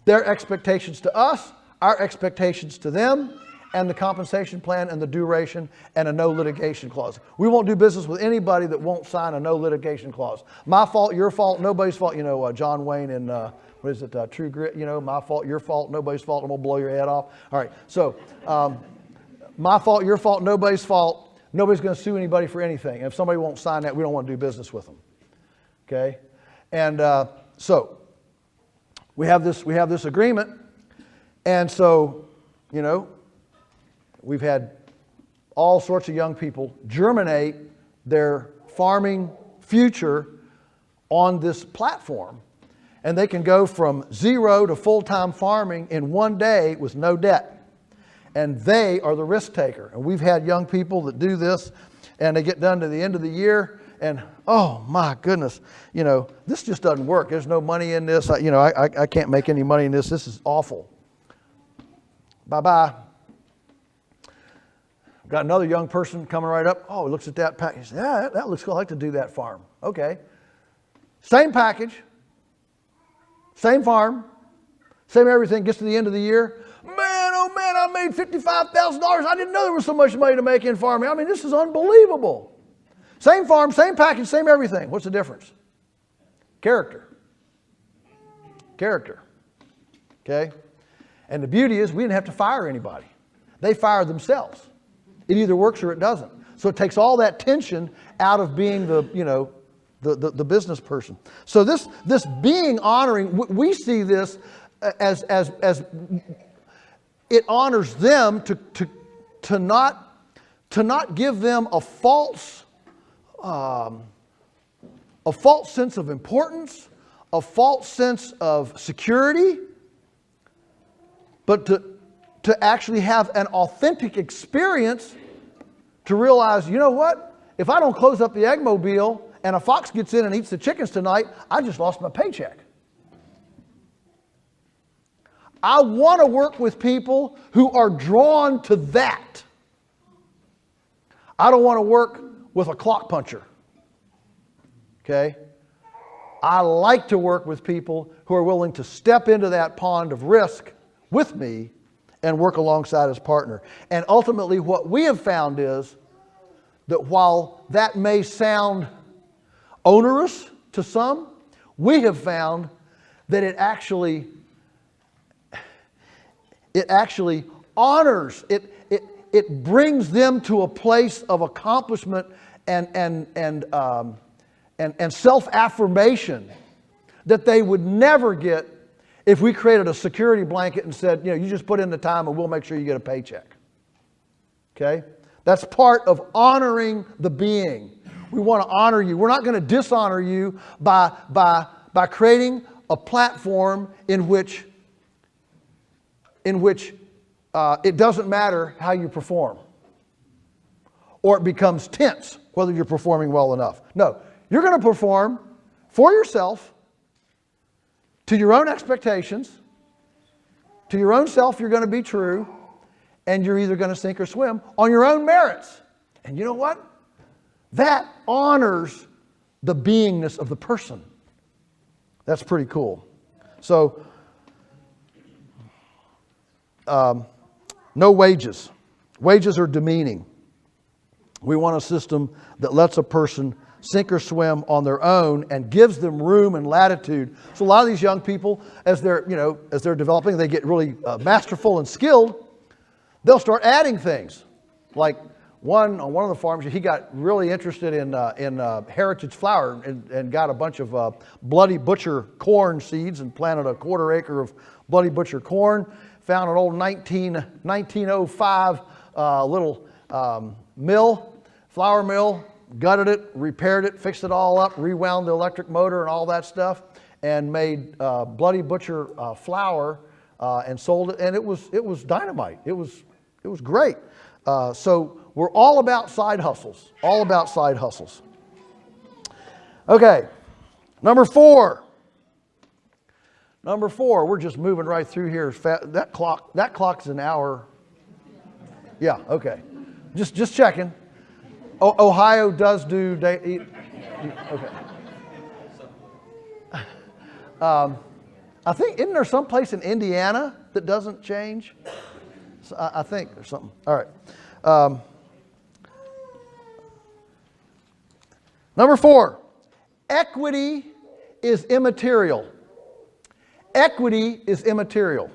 [SPEAKER 2] their expectations to us, our expectations to them, and the compensation plan and the duration and a no litigation clause. We won't do business with anybody that won't sign a no litigation clause. My fault, your fault, nobody's fault. John Wayne and True Grit, my fault, your fault, nobody's fault, I'm gonna blow your head off. All right, so my fault, your fault, nobody's fault. Nobody's gonna sue anybody for anything. And if somebody won't sign that, we don't want to do business with them. Okay? And so we have this agreement, and so, we've had all sorts of young people germinate their farming future on this platform. And they can go from 0 to full-time farming in one day with no debt. And they are the risk taker. And we've had young people that do this, and they get done to the end of the year, and oh my goodness, this just doesn't work. There's no money in this. I can't make any money in this. This is awful. Bye-bye. Got another young person coming right up. Oh, he looks at that package. Yeah, that looks cool. I'd like to do that farm. Okay. Same package, same farm, same everything. Gets to the end of the year. Man, oh man, I made $55,000. I didn't know there was so much money to make in farming. I mean, this is unbelievable. Same farm, same package, same everything. What's the difference? Character. Character. Okay? And the beauty is we didn't have to fire anybody. They fired themselves. It either works or it doesn't. So it takes all that tension out of being the business person. So this being honoring, we see this as it honors them to not give them a false sense of importance, a false sense of security, but to actually have an authentic experience to realize, you know what? If I don't close up the Eggmobile and a fox gets in and eats the chickens tonight, I just lost my paycheck. I want to work with people who are drawn to that. I don't want to work with a clock puncher. Okay? I like to work with people who are willing to step into that pond of risk with me and work alongside as partner. And ultimately what we have found is that while that may sound onerous to some, we have found that it actually honors, it brings them to a place of accomplishment and self-affirmation that they would never get if we created a security blanket and said, you just put in the time and we'll make sure you get a paycheck. Okay? That's part of honoring the being. We want to honor you. We're not going to dishonor you by creating a platform in which it doesn't matter how you perform, or it becomes tense whether you're performing well enough. No, you're going to perform for yourself, to your own expectations, to your own self. You're going to be true, and you're either going to sink or swim on your own merits. And you know what? That honors the beingness of the person. That's pretty cool. So, no wages. Wages are demeaning. We want a system that lets a person sink or swim on their own and gives them room and latitude. So a lot of these young people, as they're developing, they get really masterful and skilled, they'll start adding things. Like on one of the farms, he got really interested in heritage flour and got a bunch of Bloody Butcher corn seeds and planted a 1/4 acre of Bloody Butcher corn. Found an old 1905 little flour mill, gutted it, repaired it, fixed it all up, rewound the electric motor and all that stuff, and made Bloody Butcher flour and sold it. And it was dynamite. It was great. So we're all about side hustles. All about side hustles. Okay, number 4. Number 4, we're just moving right through here. That clock's an hour. Yeah, okay. Just checking. Ohio does do okay. I think, isn't there some place in Indiana that doesn't change? So I think there's something. All right. Number 4, equity is immaterial. Equity is immaterial.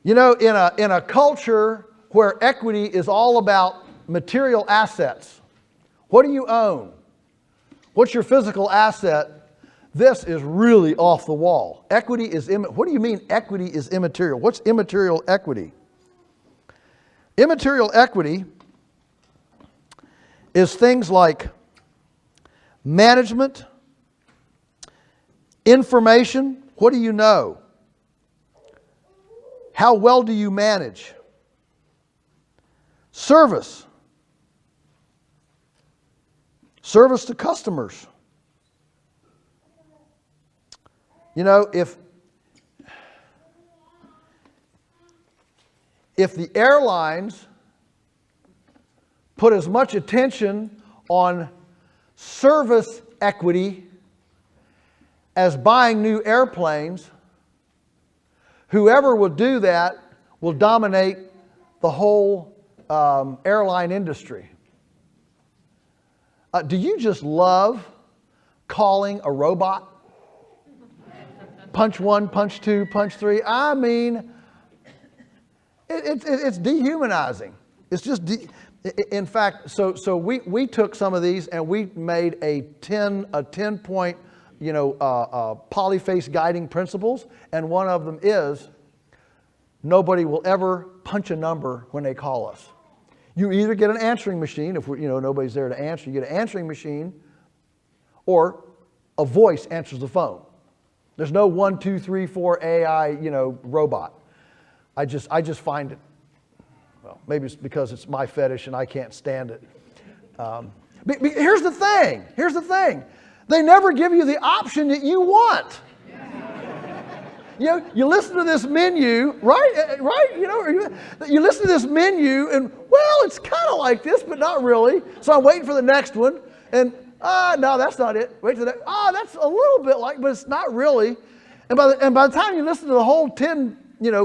[SPEAKER 2] In a culture where equity is all about material assets, what do you own? What's your physical asset? This is really off the wall. Equity is what do you mean equity is immaterial? What's immaterial equity? Immaterial equity is things like management, information. What do you know? How well do you manage? Service. Service to customers. If the airlines put as much attention on service equity as buying new airplanes, whoever will do that will dominate the whole airline industry. Do you just love calling a robot? Punch 1, punch 2, punch 3. I mean, it's dehumanizing. It's just, in fact, so we took some of these and we made a 10-point, polyface guiding principles, and one of them is nobody will ever punch a number when they call us. You either get an answering machine, if nobody's there to answer, you get an answering machine, or a voice answers the phone. There's no 1, 2, 3, 4 AI, robot. I just find it, well, maybe it's because it's my fetish and I can't stand it. But here's the thing. They never give you the option that you want. You listen to this menu, right? You listen to this menu and, well, it's kind of like this, but not really. So I'm waiting for the next one. And, no, that's not it. Wait till that. That's a little bit like, but it's not really. And by the time you listen to the whole 10,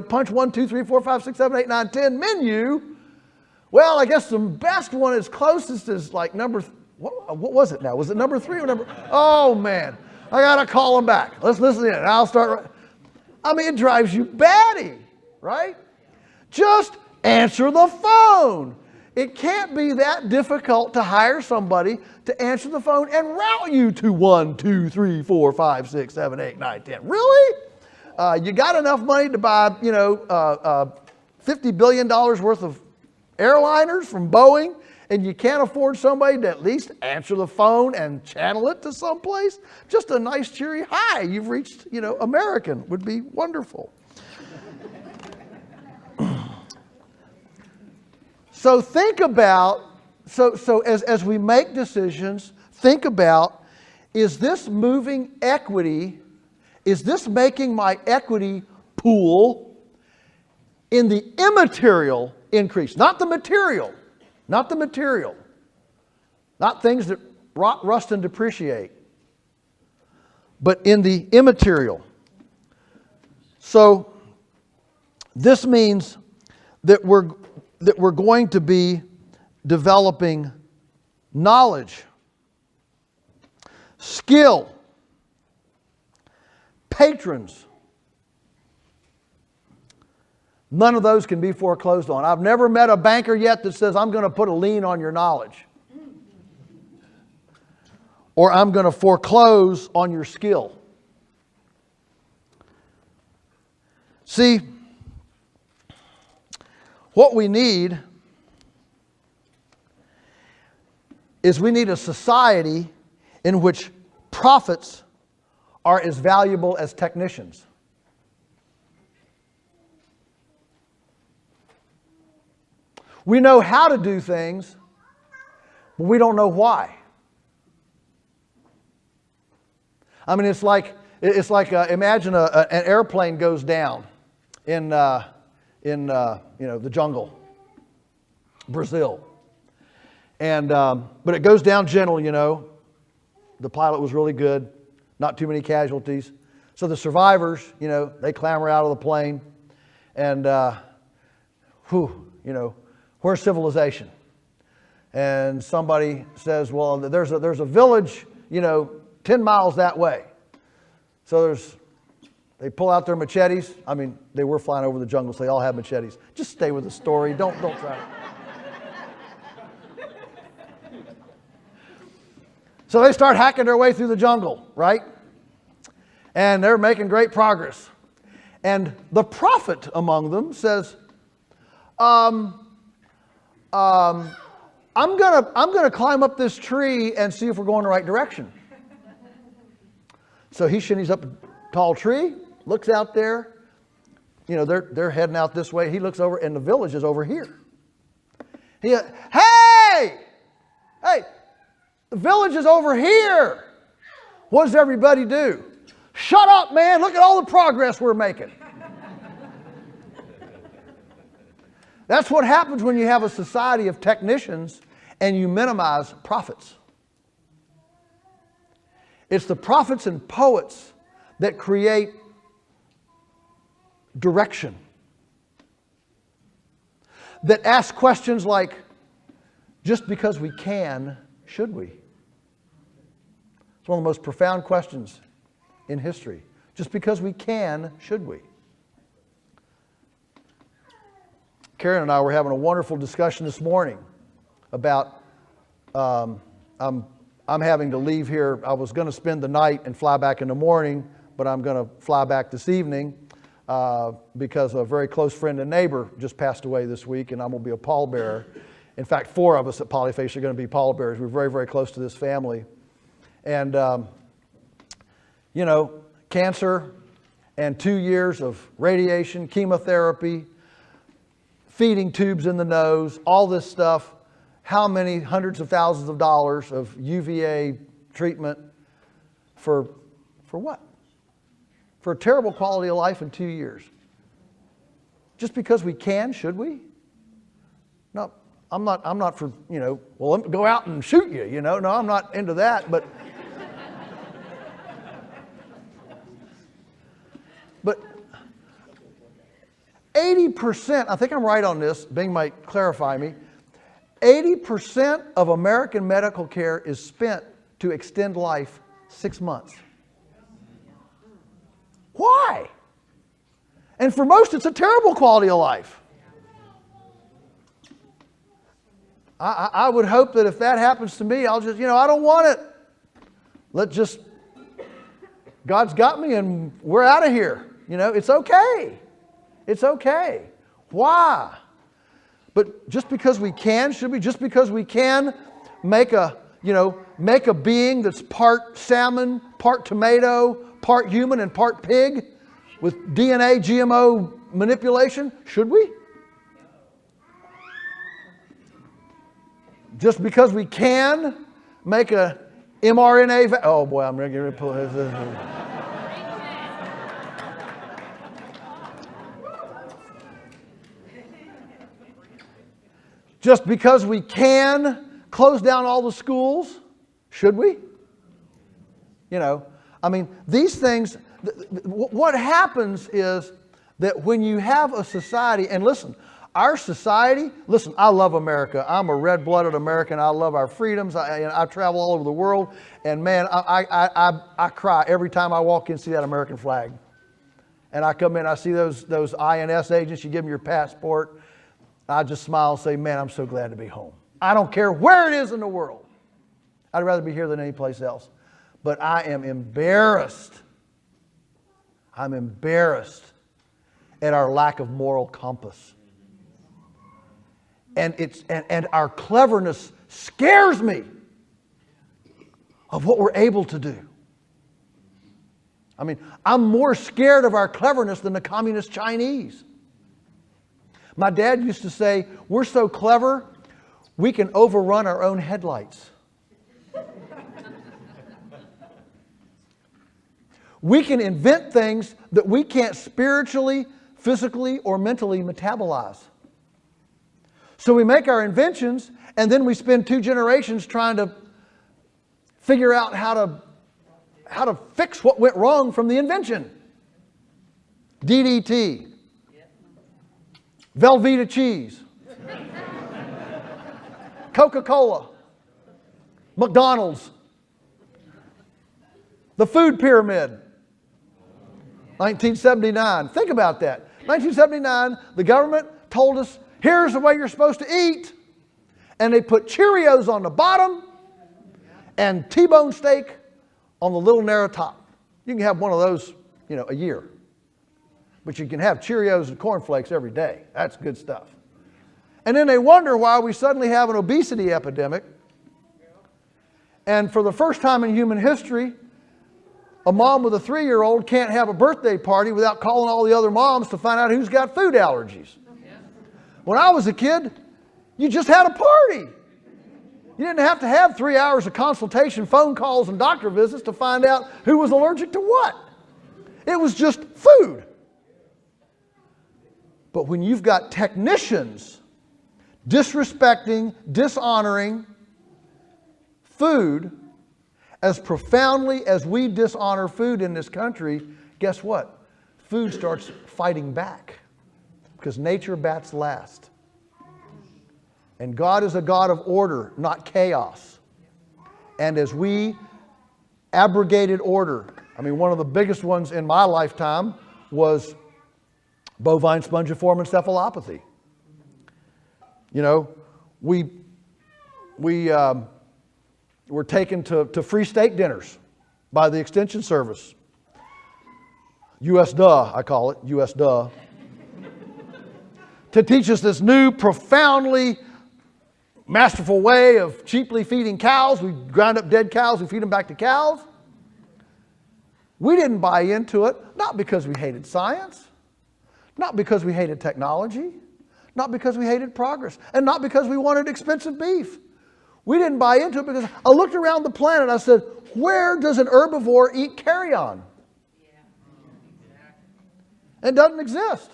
[SPEAKER 2] punch 1, 2, 3, 4, 5, 6, 7, 8, 9, 10 menu, well, I guess the best one is closest is like number, what was it now? Was it number 3 or number? Oh, man. I got to call them back. Let's listen in. I'll start. It drives you batty, right? Just answer the phone. it can't be that difficult to hire somebody to answer the phone and route you to 1, 2, 3, 4, 5, 6, 7, 8, 9, 10. Really? You got enough money to buy, $50 billion worth of airliners from Boeing, and you can't afford somebody to at least answer the phone and channel it to someplace? Just a nice cheery hi, you've reached, American would be wonderful. So think about, as we make decisions, think about, is this moving equity, is this making my equity pool in the immaterial increase? Not the material, not things that rot, rust, and depreciate, but in the immaterial. So this means that we're going to be developing knowledge, skill, patrons. None of those can be foreclosed on. I've never met a banker yet that says, I'm going to put a lien on your knowledge, or I'm going to foreclose on your skill. See, what we need is we need a society in which prophets are as valuable as technicians. We know how to do things, but we don't know why. I mean, it's like imagine an airplane goes down in the jungle, Brazil, and but it goes down gentle. The pilot was really good, not too many casualties. So the survivors, they clamber out of the plane, and where's civilization? And somebody says, well, there's a village, 10 miles that way. So they pull out their machetes. I mean, they were flying over the jungle, so they all have machetes. Just stay with the story. Don't try to. So they start hacking their way through the jungle, right? And they're making great progress. And the prophet among them says, I'm gonna climb up this tree and see if we're going the right direction. So he shinnies up a tall tree, looks out there. They're heading out this way. He looks over, and the village is over here. Hey, the village is over here. What does everybody do? Shut up, man! Look at all the progress we're making. That's what happens when you have a society of technicians and you minimize prophets. It's the prophets and poets that create direction, that ask questions like, just because we can, should we? It's one of the most profound questions in history. Just because we can, should we? Karen and I were having a wonderful discussion this morning about I'm having to leave here. I was going to spend the night and fly back in the morning, but I'm going to fly back this evening because a very close friend and neighbor just passed away this week, and I'm going to be a pallbearer. In fact, 4 of us at Polyface are going to be pallbearers. We're very, very close to this family. And, cancer and 2 years of radiation, chemotherapy, feeding tubes in the nose, all this stuff. How many hundreds of thousands of dollars of UVA treatment for what? For a terrible quality of life in 2 years. Just because we can, should we? No, I'm not for, well, let me go out and shoot you, No, I'm not into that, but 80%, I think I'm right on this, Bing might clarify me, 80% of American medical care is spent to extend life 6 months. Why? And for most, it's a terrible quality of life. I would hope that if that happens to me, I'll just, I don't want it. God's got me and we're out of here. It's okay. It's okay. Why? But just because we can, should we? Just because we can make a being that's part salmon, part tomato, part human, and part pig with DNA, GMO manipulation, should we? Just because we can make a mRNA, oh boy, I'm ready to pull this. Just because we can close down all the schools, should we? These things, what happens is that when you have a society, and listen, our society, I love America. I'm a red-blooded American. I love our freedoms. I travel all over the world. And man, I cry every time I walk in and see that American flag. And I come in, I see those INS agents, you give them your passport. I just smile and say, man, I'm so glad to be home. I don't care where it is in the world. I'd rather be here than any place else. But I am embarrassed. I'm embarrassed at our lack of moral compass. And our cleverness scares me of what we're able to do. I'm more scared of our cleverness than the communist Chinese. My dad used to say, we're so clever, we can overrun our own headlights. We can invent things that we can't spiritually, physically, or mentally metabolize. So we make our inventions, and then we spend 2 generations trying to figure out how to fix what went wrong from the invention. DDT. Velveeta cheese. Coca-Cola. McDonald's. The food pyramid. 1979. Think about that. 1979, the government told us, here's the way you're supposed to eat. And they put Cheerios on the bottom and T-bone steak on the little narrow top. You can have one of those, a year. But you can have Cheerios and cornflakes every day. That's good stuff. And then they wonder why we suddenly have an obesity epidemic. And for the first time in human history, a mom with a 3-year-old can't have a birthday party without calling all the other moms to find out who's got food allergies. When I was a kid, you just had a party. You didn't have to have 3 hours of consultation, phone calls, and doctor visits to find out who was allergic to what. It was just food. But when you've got technicians disrespecting, dishonoring food as profoundly as we dishonor food in this country, guess what? Food starts fighting back because nature bats last. And God is a God of order, not chaos. And as we abrogated order, one of the biggest ones in my lifetime was bovine spongiform encephalopathy. We were taken to free steak dinners by the Extension Service. USDA, I call it, USDA. To teach us this new, profoundly masterful way of cheaply feeding cows. We grind up dead cows, we feed them back to cows. We didn't buy into it, not because we hated science, not because we hated technology, not because we hated progress, and not because we wanted expensive beef. We didn't buy into it because I looked around the planet and I said, where does an herbivore eat carrion? It doesn't exist.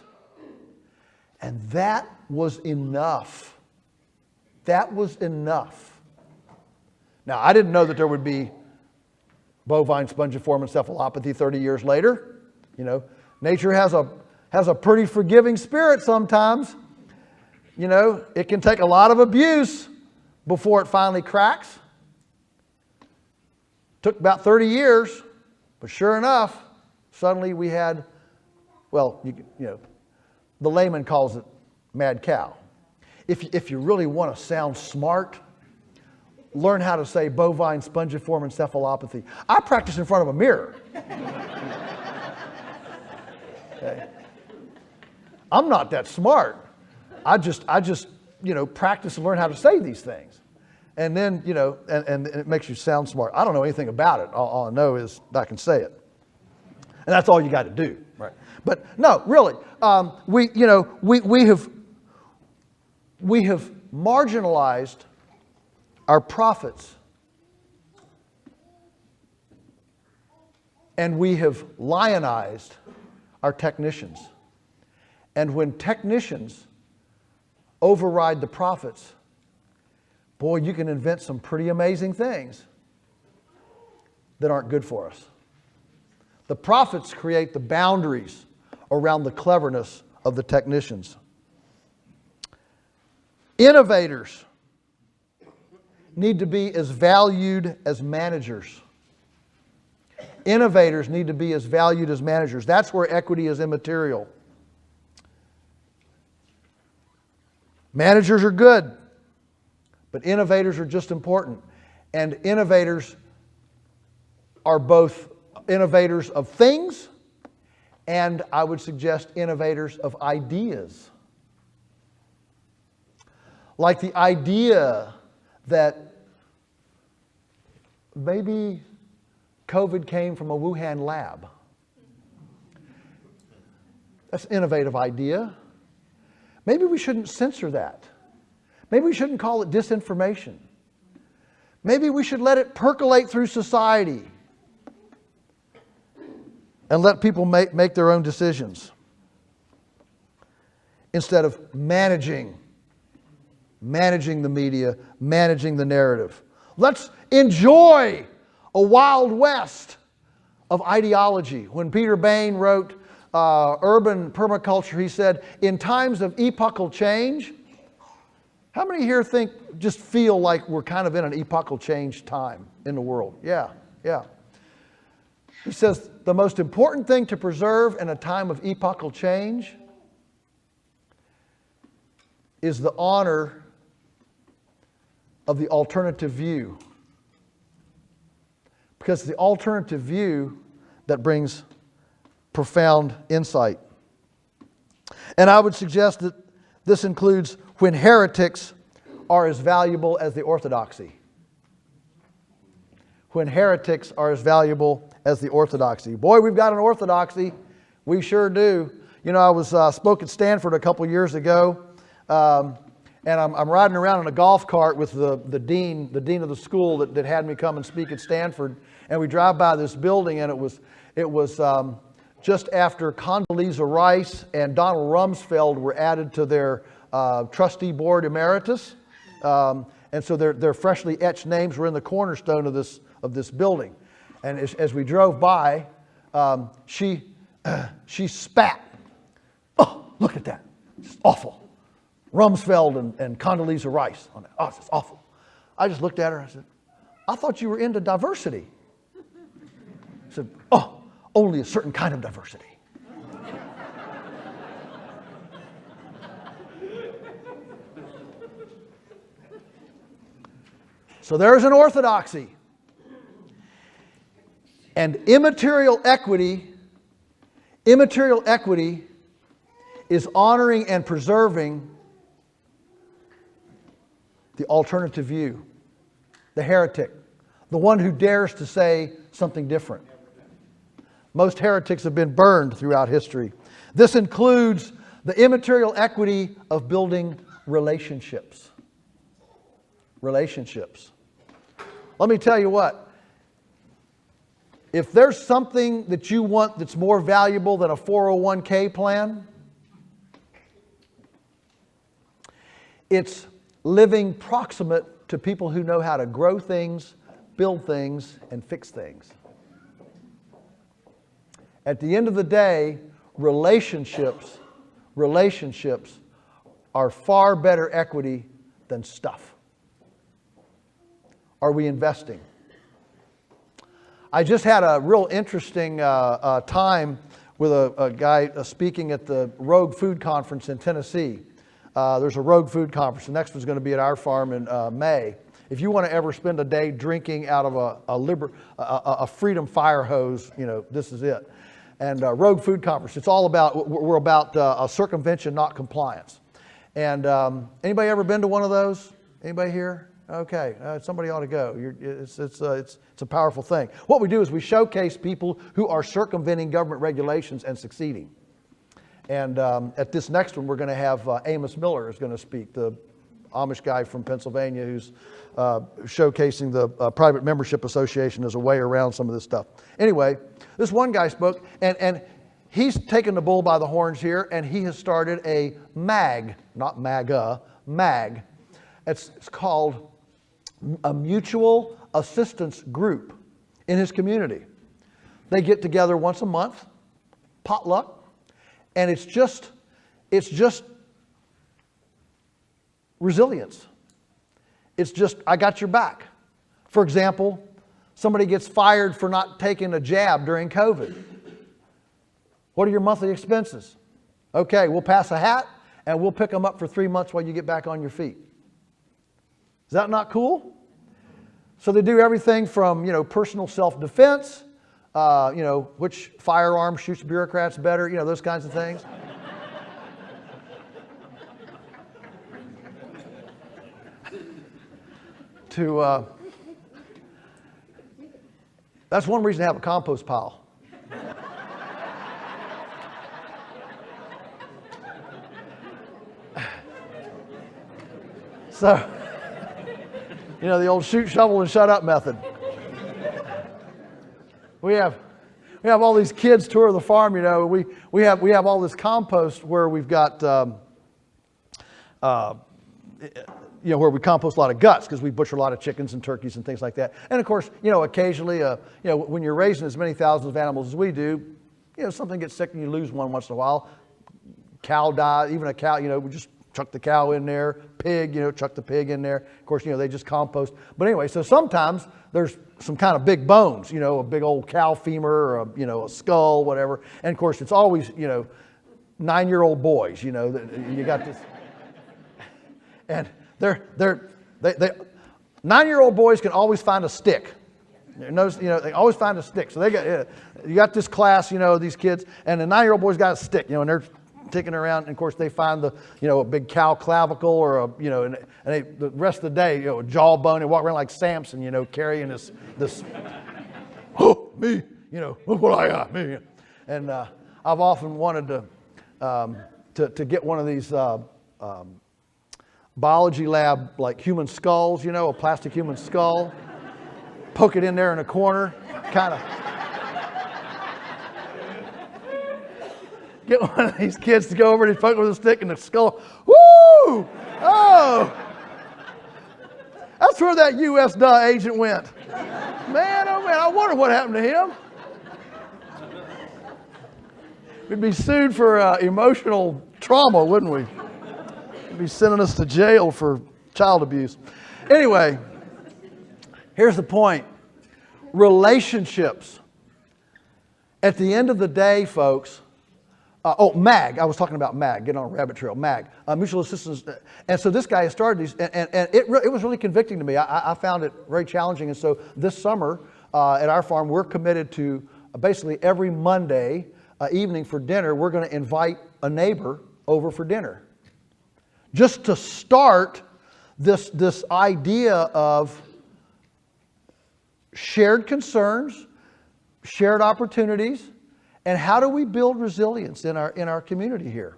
[SPEAKER 2] And that was enough. That was enough. Now, I didn't know that there would be bovine spongiform encephalopathy 30 years later. Nature has a pretty forgiving spirit sometimes. It can take a lot of abuse before it finally cracks. Took about 30 years, but sure enough, suddenly we had, the layman calls it mad cow. if you really want to sound smart, learn how to say bovine spongiform encephalopathy. I practice in front of a mirror. Okay. I'm not that smart. I just practice and learn how to say these things. And then, and it makes you sound smart. I don't know anything about it. All I know is I can say it. And that's all you got to do. Right. But no, really, we have marginalized our prophets, and we have lionized our technicians. And when technicians override the prophets, boy, you can invent some pretty amazing things that aren't good for us. The prophets create the boundaries around the cleverness of the technicians. Innovators need to be as valued as managers. Innovators need to be as valued as managers. That's where equity is immaterial. Managers are good, but innovators are just important. And innovators are both innovators of things, and I would suggest innovators of ideas. Like the idea that maybe COVID came from a Wuhan lab. That's an innovative idea. Maybe we shouldn't censor that. Maybe we shouldn't call it disinformation. Maybe we should let it percolate through society and let people make their own decisions instead of managing the media, managing the narrative. Let's enjoy a wild west of ideology. When Peter Bain wrote Urban Permaculture, he said, in times of epochal change, how many here just feel like we're kind of in an epochal change time in the world? Yeah. He says, the most important thing to preserve in a time of epochal change is the honor of the alternative view. Because it's the alternative view that brings profound insight. And I would suggest that this includes when heretics are as valuable as the orthodoxy. When heretics are as valuable as the orthodoxy. Boy, we've got an orthodoxy. We sure do. I spoke at Stanford a couple years ago, and I'm riding around in a golf cart with the dean of the school that had me come and speak at Stanford, and we drive by this building, and it was just after Condoleezza Rice and Donald Rumsfeld were added to their trustee board emeritus, and so their freshly etched names were in the cornerstone of this building. And as we drove by, she spat. Oh, look at that! It's awful. Rumsfeld and Condoleezza Rice on it. Oh, it's awful. I just looked at her and I said, I thought you were into diversity. I said, oh, only a certain kind of diversity. So there's an orthodoxy. And immaterial equity is honoring and preserving the alternative view, the heretic, the one who dares to say something different. Most heretics have been burned throughout history. This includes the immaterial equity of building relationships. Relationships. Let me tell you what. If there's something that you want that's more valuable than a 401k plan, it's living proximate to people who know how to grow things, build things, and fix things. At the end of the day, relationships are far better equity than stuff. Are we investing? I just had a real interesting time with a guy speaking at the Rogue Food Conference in Tennessee. There's a Rogue Food Conference. The next one's going to be at our farm in May. If you want to ever spend a day drinking out of a Freedom fire hose, this is it. And Rogue Food Conference, it's all about, we're about a circumvention, not compliance. And anybody ever been to one of those? Anybody here? Okay, somebody ought to go. It's a powerful thing. What we do is we showcase people who are circumventing government regulations and succeeding. And at this next one, we're going to have Amos Miller is going to speak, the Amish guy from Pennsylvania who's showcasing the Private Membership Association as a way around some of this stuff. Anyway, this one guy spoke, and he's taken the bull by the horns here, and he has started a MAG, not MAGA, MAG. It's called a Mutual Assistance Group in his community. They get together once a month, potluck, and it's just resilience. It's just, I got your back. For example, somebody gets fired for not taking a jab during COVID. What are your monthly expenses? Okay, we'll pass a hat and we'll pick them up for 3 months while you get back on your feet. Is that not cool? So they do everything from, personal self-defense, which firearm shoots bureaucrats better, those kinds of things. That's one reason to have a compost pile. So, the old shoot, shovel, and shut up method. We have all these kids tour the farm. We have all this compost where we've got where we compost a lot of guts because we butcher a lot of chickens and turkeys and things like that. And of course, occasionally, when you're raising as many thousands of animals as we do, something gets sick and you lose one once in a while. Cow die, even a cow, we just chuck the cow in there. Pig, chuck the pig in there. Of course, they just compost. But anyway, so sometimes there's some kind of big bones, a big old cow femur or a skull, whatever. And of course, it's always, 9-year-old boys, you got this. And they 9-year-old boys can always find a stick. They always find a stick. So you got this class, these kids, and the 9-year-old boy's got a stick, and they're ticking around, and of course they find a big cow clavicle or and the rest of the day, a jawbone, and walk around like Samson, carrying this, oh, me, look what I got, me. And I've often wanted to get one of these biology lab, like human skulls, a plastic human skull, poke it in there in a corner, kind of get one of these kids to go over and poke with a stick in the skull. Woo! Oh! That's where that U.S. agent went. Man, oh man, I wonder what happened to him. We'd be sued for emotional trauma, wouldn't we? They'd be sending us to jail for child abuse. Anyway, here's the point. Relationships. At the end of the day, folks, MAG. I was talking about MAG, get on a rabbit trail, MAG, mutual assistance. And so this guy has started these, and it was really convicting to me. I found it very challenging. And so this summer at our farm, we're committed to basically every Monday evening for dinner, we're going to invite a neighbor over for dinner. Just to start this idea of shared concerns, shared opportunities, and how do we build resilience in our community here?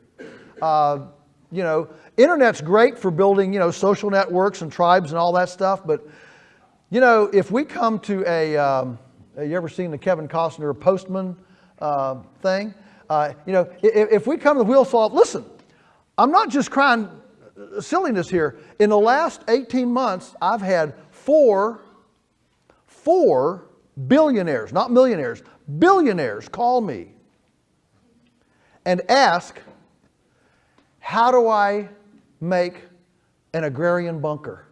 [SPEAKER 2] Internet's great for building, social networks and tribes and all that stuff, but, if we come to you ever seen the Kevin Costner Postman thing? If we come to the wheels fall off, listen, I'm not just crying silliness here. In the last 18 months, I've had four billionaires, not millionaires, billionaires call me and ask, how do I make an agrarian bunker?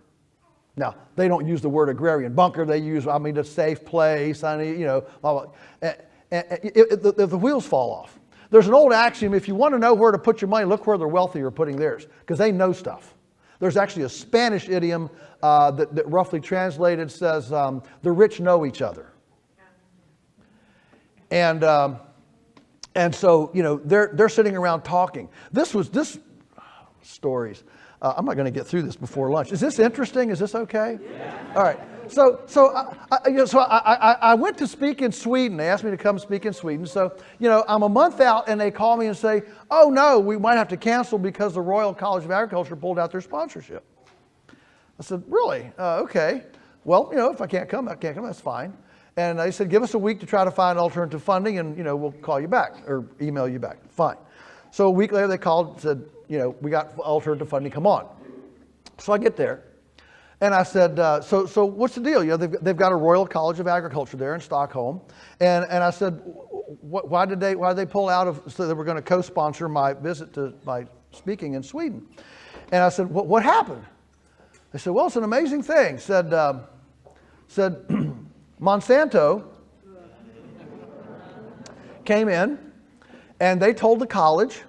[SPEAKER 2] Now, they don't use the word agrarian bunker. They use, a safe place, blah, blah. And the wheels fall off. There's an old axiom, if you want to know where to put your money, look where the wealthy are putting theirs, because they know stuff. There's actually a Spanish idiom that roughly translated says, the rich know each other. And so, you know, they're sitting around talking. This stories. I'm not going to get through this before lunch. Is this interesting? Is this okay? Yeah. All right. So I went to speak in Sweden. They asked me to come speak in Sweden. So, you know, I'm a month out and they call me and say, oh no, we might have to cancel because the Royal College of Agriculture pulled out their sponsorship. I said, really? Okay. Well, you know, if I can't come, that's fine. And they said, give us a week to try to find alternative funding and, you know, we'll call you back or email you back. Fine. So a week later they called and said, you know, we got alternative funding, come on. So I get there and I said, so what's the deal? You know, they've got a Royal College of Agriculture there in Stockholm. And I said, why did they pull out of, so they were going to co-sponsor my visit to my speaking in Sweden. And I said, what happened? They said, well, it's an amazing thing. Said Monsanto came in and they told the college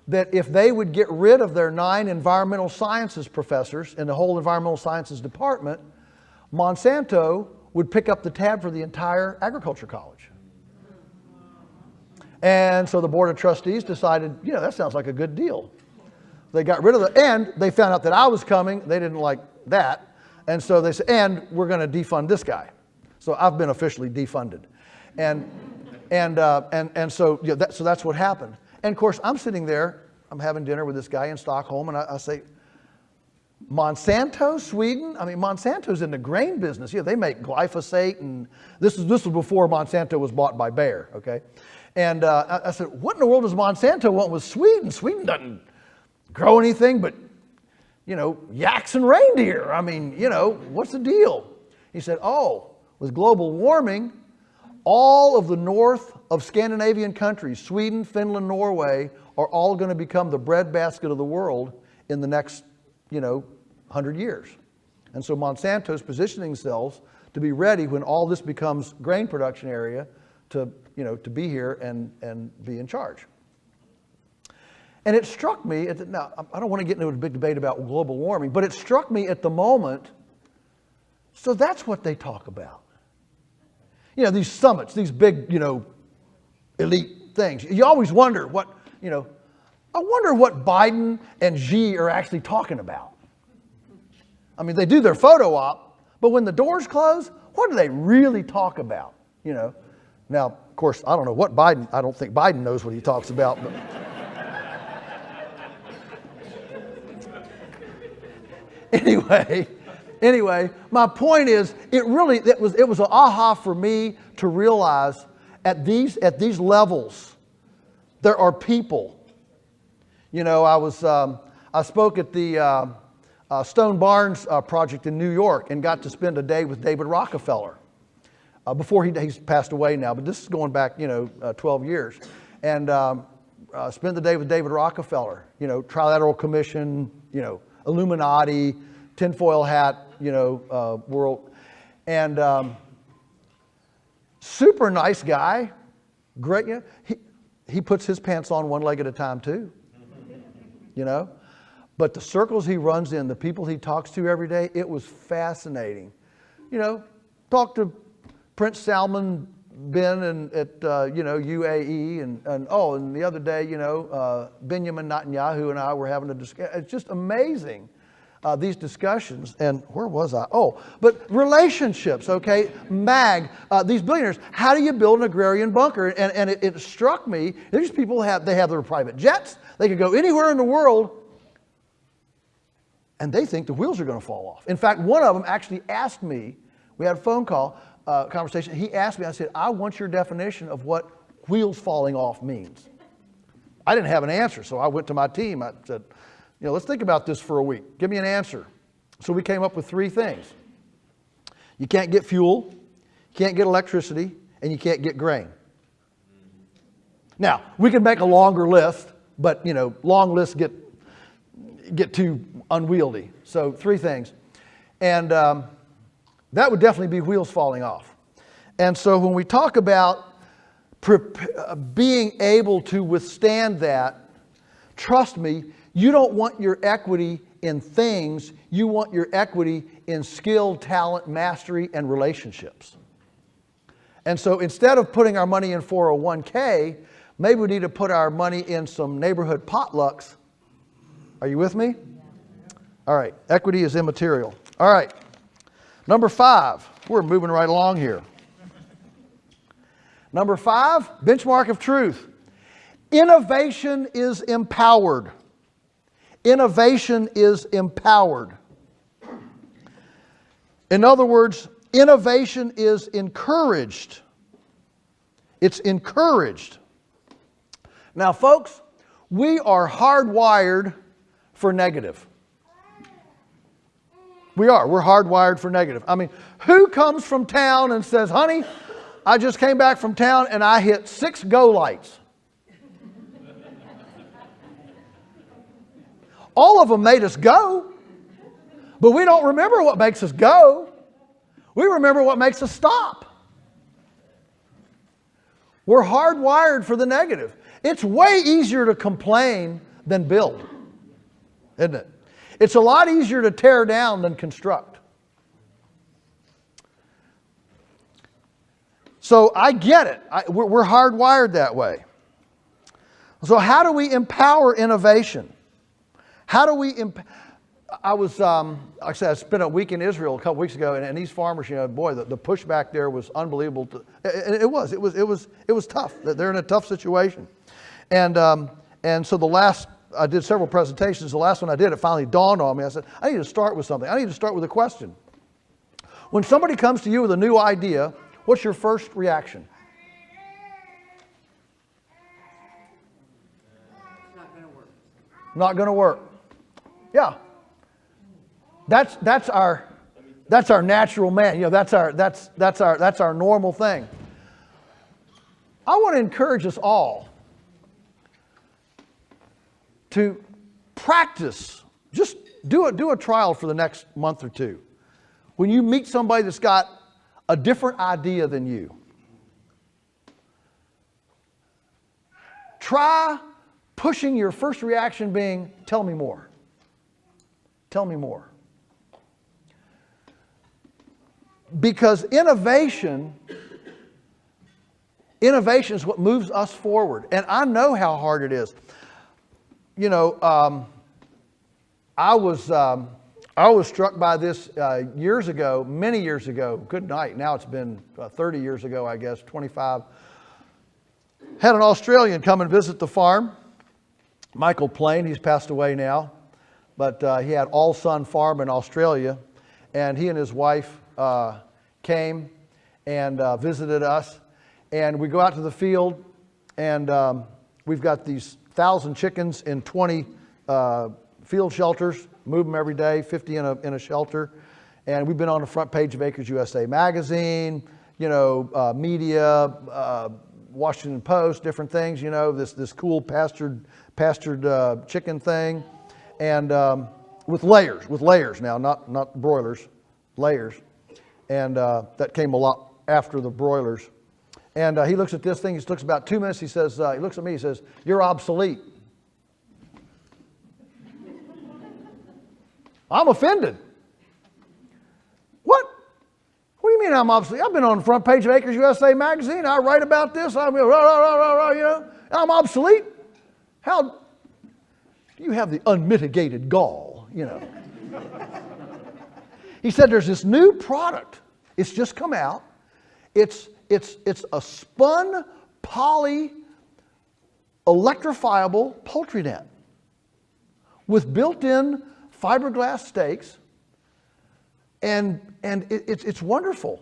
[SPEAKER 2] that if they would get rid of their 9 environmental sciences professors in the whole environmental sciences department, Monsanto would pick up the tab for the entire agriculture college. And so the board of trustees decided, you know, that sounds like a good deal. They got rid of and they found out that I was coming. They didn't like that. And so they said, and we're going to defund this guy. So I've been officially defunded. And so, you know, so that's what happened. And of course, I'm sitting there, I'm having dinner with this guy in Stockholm, and I say, Monsanto, Sweden? I mean, Monsanto's in the grain business. Yeah, they make glyphosate, and this was before Monsanto was bought by Bayer, okay? And I said, what in the world does Monsanto want with Sweden? Sweden doesn't grow anything but, you know, yaks and reindeer. I mean, you know, what's the deal? He said, oh, with global warming, all of the north of Scandinavian countries, Sweden, Finland, Norway, are all going to become the breadbasket of the world in the next, you know, 100 years. And so Monsanto's positioning themselves to be ready when all this becomes grain production area to, you know, to be here and be in charge. And it struck me, now I don't want to get into a big debate about global warming, but it struck me at the moment, so that's what they talk about. You know, these summits, these big, you know, elite things. You always wonder what, you know, I wonder what Biden and Xi are actually talking about. I mean, they do their photo op, but when the doors close, what do they really talk about? You know, now, of course, I don't know what Biden, I don't think Biden knows what he talks about, but. Anyway, my point is, it was an aha for me to realize at these levels, there are people. You know, I spoke at the Stone Barns project in New York and got to spend a day with David Rockefeller before he's passed away now, but this is going back, you know, 12 years. And spend the day with David Rockefeller, you know, Trilateral Commission, you know, Illuminati, tinfoil hat, you know, world. And super nice guy, great. You know, he puts his pants on one leg at a time too, you know. But the circles he runs in, the people he talks to every day, it was fascinating. You know, talked to Prince Salman bin at you know, UAE and the other day, you know, Benjamin Netanyahu and I were having a discussion. It's just amazing. These discussions, and where was I? Oh, but relationships, okay? These billionaires, how do you build an agrarian bunker? And it struck me, these people have their private jets, they could go anywhere in the world, and they think the wheels are going to fall off. In fact, one of them actually asked me, we had a phone call, conversation, he asked me, I said, I want your definition of what wheels falling off means. I didn't have an answer, so I went to my team, I said, you know, let's think about this for a week. Give me an answer. So we came up with 3 things. You can't get fuel, you can't get electricity, and you can't get grain. Now, we could make a longer list, but, you know, long lists get too unwieldy. So 3 things. And that would definitely be wheels falling off. And so when we talk about being able to withstand that, trust me, you don't want your equity in things, you want your equity in skill, talent, mastery, and relationships. And so instead of putting our money in 401k, maybe we need to put our money in some neighborhood potlucks. Are you with me? All right, equity is immaterial. All right, number 5, we're moving right along here. Number 5, benchmark of truth. Innovation is empowered. Innovation is empowered. In other words, innovation is encouraged. It's encouraged. Now, folks, we are hardwired for negative. We are. We're hardwired for negative. I mean, who comes from town and says, honey, I just came back from town and I hit 6 go lights. All of them made us go, but we don't remember what makes us go. We remember what makes us stop. We're hardwired for the negative. It's way easier to complain than build, isn't it? It's a lot easier to tear down than construct. So I get it. We're hardwired that way. So how do we empower innovation? How do we I was, like I said, I spent a week in Israel a couple weeks ago, and these farmers, boy, the pushback there was unbelievable. It was tough. They're in a tough situation. And so I did several presentations. The last one I did, it finally dawned on me. I said, I need to start with something. I need to start with a question. When somebody comes to you with a new idea, what's your first reaction?
[SPEAKER 3] It's not going to work.
[SPEAKER 2] Not going to work. Yeah. That's our natural man. That's our normal thing. I want to encourage us all to practice. Just do a trial for the next month or two. When you meet somebody that's got a different idea than you, try pushing your first reaction being, tell me more. Tell me more. Because innovation is what moves us forward. And I know how hard it is. I was struck by this years ago, many years ago. Good night. Now it's been 30 years ago, I guess, 25. Had an Australian come and visit the farm. Michael Plain, he's passed away now. But he had All Sun Farm in Australia. And he and his wife came and visited us. And we go out to the field, and we've got these 1,000 chickens in 20 field shelters. Move them every day, 50 in a shelter. And we've been on the front page of Acres USA magazine, media, Washington Post, different things, this cool pastured chicken thing. And with layers now, not broilers, layers. And that came a lot after the broilers. And he looks at this thing, he looks about 2 minutes, he looks at me, he says, "You're obsolete." I'm offended. What? What do you mean I'm obsolete? I've been on the front page of Acres USA magazine, I write about this, I'm obsolete? How? You have the unmitigated gall, He said there's this new product. It's just come out. It's a spun poly electrifiable poultry net with built-in fiberglass stakes, and it's wonderful.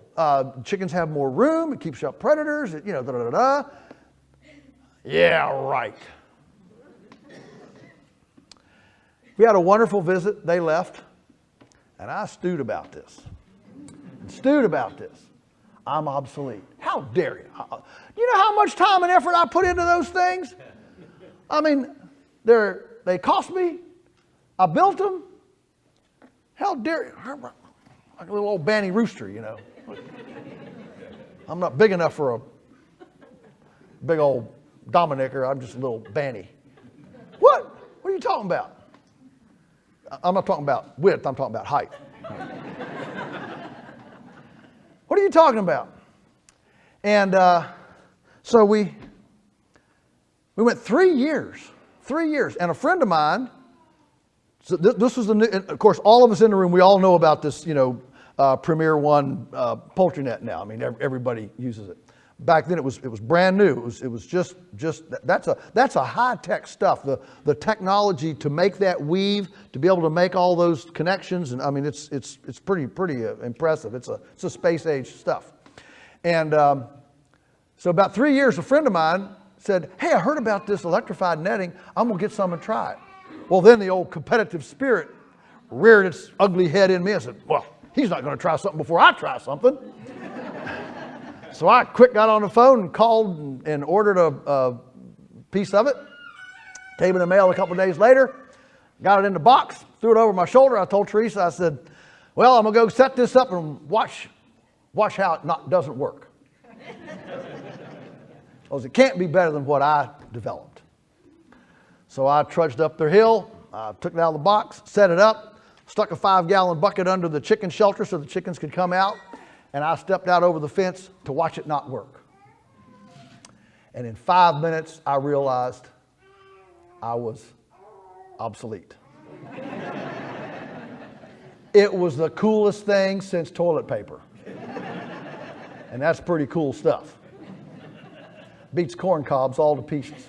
[SPEAKER 2] Chickens have more room. It keeps out predators. Yeah, right. We had a wonderful visit. They left. And I stewed about this. I'm obsolete. How dare you? You know how much time and effort I put into those things? I mean, they cost me. I built them. How dare you? Like a little old banty rooster, I'm not big enough for a big old Dominicker. I'm just a little Banny. What? What are you talking about? I'm not talking about width. I'm talking about height. What are you talking about? And so we went 3 years. 3 years. And a friend of mine, so this was the new, and of course, all of us in the room, we all know about this, Premier One poultry net now. I mean, everybody uses it. Back then, it was brand new. It was just that's a high tech stuff. The technology to make that weave, to be able to make all those connections, and I mean, it's pretty impressive. It's a space age stuff. And so about 3 years, a friend of mine said, "Hey, I heard about this electrified netting. I'm gonna get some and try it." Well, then the old competitive spirit reared its ugly head in me. I said, "Well, he's not gonna try something before I try something." So I quick got on the phone and called and ordered a piece of it. Came in the mail a couple of days later. Got it in the box, threw it over my shoulder. I told Teresa, I said, "Well, I'm gonna go set this up and watch how it doesn't work." Because it can't be better than what I developed. So I trudged up the hill, took it out of the box, set it up, stuck a 5-gallon bucket under the chicken shelter so the chickens could come out, and I stepped out over the fence to watch it not work. And in 5 minutes, I realized I was obsolete. It was the coolest thing since toilet paper. And that's pretty cool stuff. Beats corn cobs all to pieces.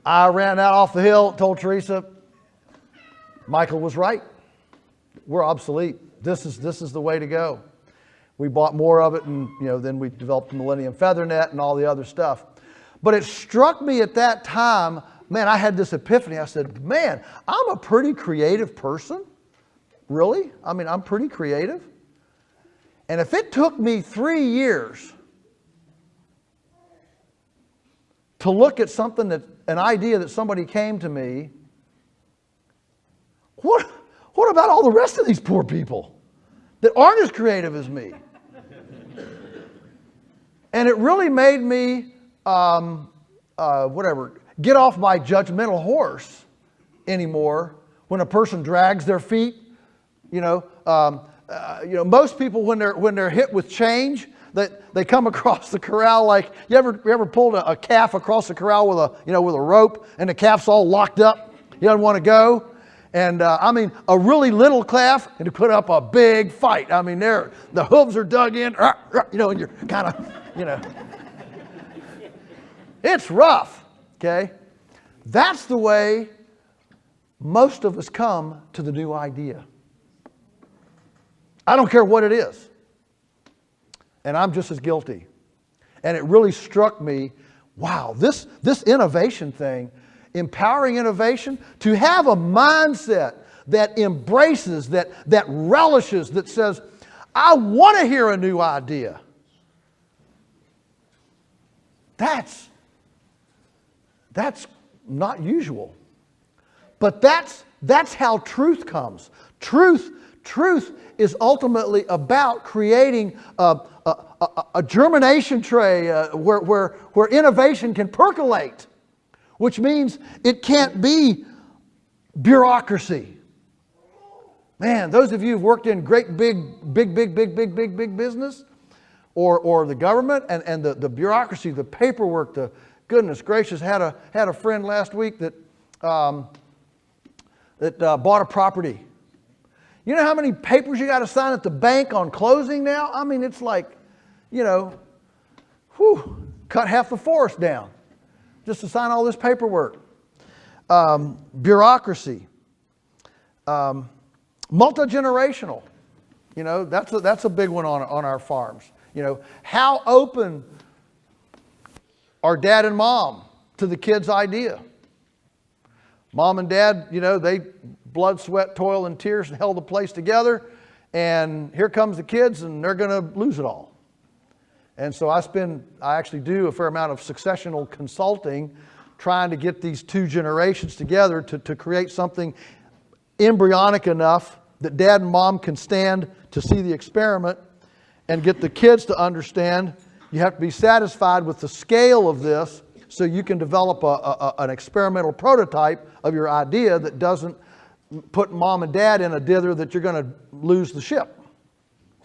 [SPEAKER 2] I ran out off the hill, told Teresa, Michael was right. We're obsolete. This is the way to go. We bought more of it, and then we developed the Millennium Feather Net and all the other stuff. But it struck me at that time, man, I had this epiphany. I said, man, I'm a pretty creative person. Really? I mean, I'm pretty creative. And if it took me 3 years to look at something an idea that somebody came to me, what about all the rest of these poor people that aren't as creative as me? And it really made me, get off my judgmental horse anymore when a person drags their feet. Most people when they're hit with change, that they come across the corral like you ever pulled a calf across the corral with a rope and the calf's all locked up. He doesn't want to go. And a really little calf and to put up a big fight. I mean, the hooves are dug in, and you're kind of, it's rough, okay? That's the way most of us come to the new idea. I don't care what it is. And I'm just as guilty. And it really struck me, wow, this innovation thing, empowering innovation, to have a mindset that embraces, that relishes, that says, I want to hear a new idea. That's not usual. But that's how truth comes. Truth is ultimately about creating a germination tray where innovation can percolate, which means it can't be bureaucracy. Man, those of you who've worked in great big business or the government and the bureaucracy, the paperwork, the goodness gracious, had a friend last week that bought a property. You know how many papers you got to sign at the bank on closing now? I mean, it's like, cut half the forest down just to sign all this paperwork. Bureaucracy. Multi-generational. That's a big one on our farms. How open are dad and mom to the kid's idea? Mom and dad, they blood, sweat, toil, and tears and held the place together. And here comes the kids, and they're going to lose it all. And so I actually do a fair amount of successional consulting, trying to get these two generations together to create something embryonic enough that dad and mom can stand to see the experiment and get the kids to understand. You have to be satisfied with the scale of this so you can develop an experimental prototype of your idea that doesn't put mom and dad in a dither that you're going to lose the ship.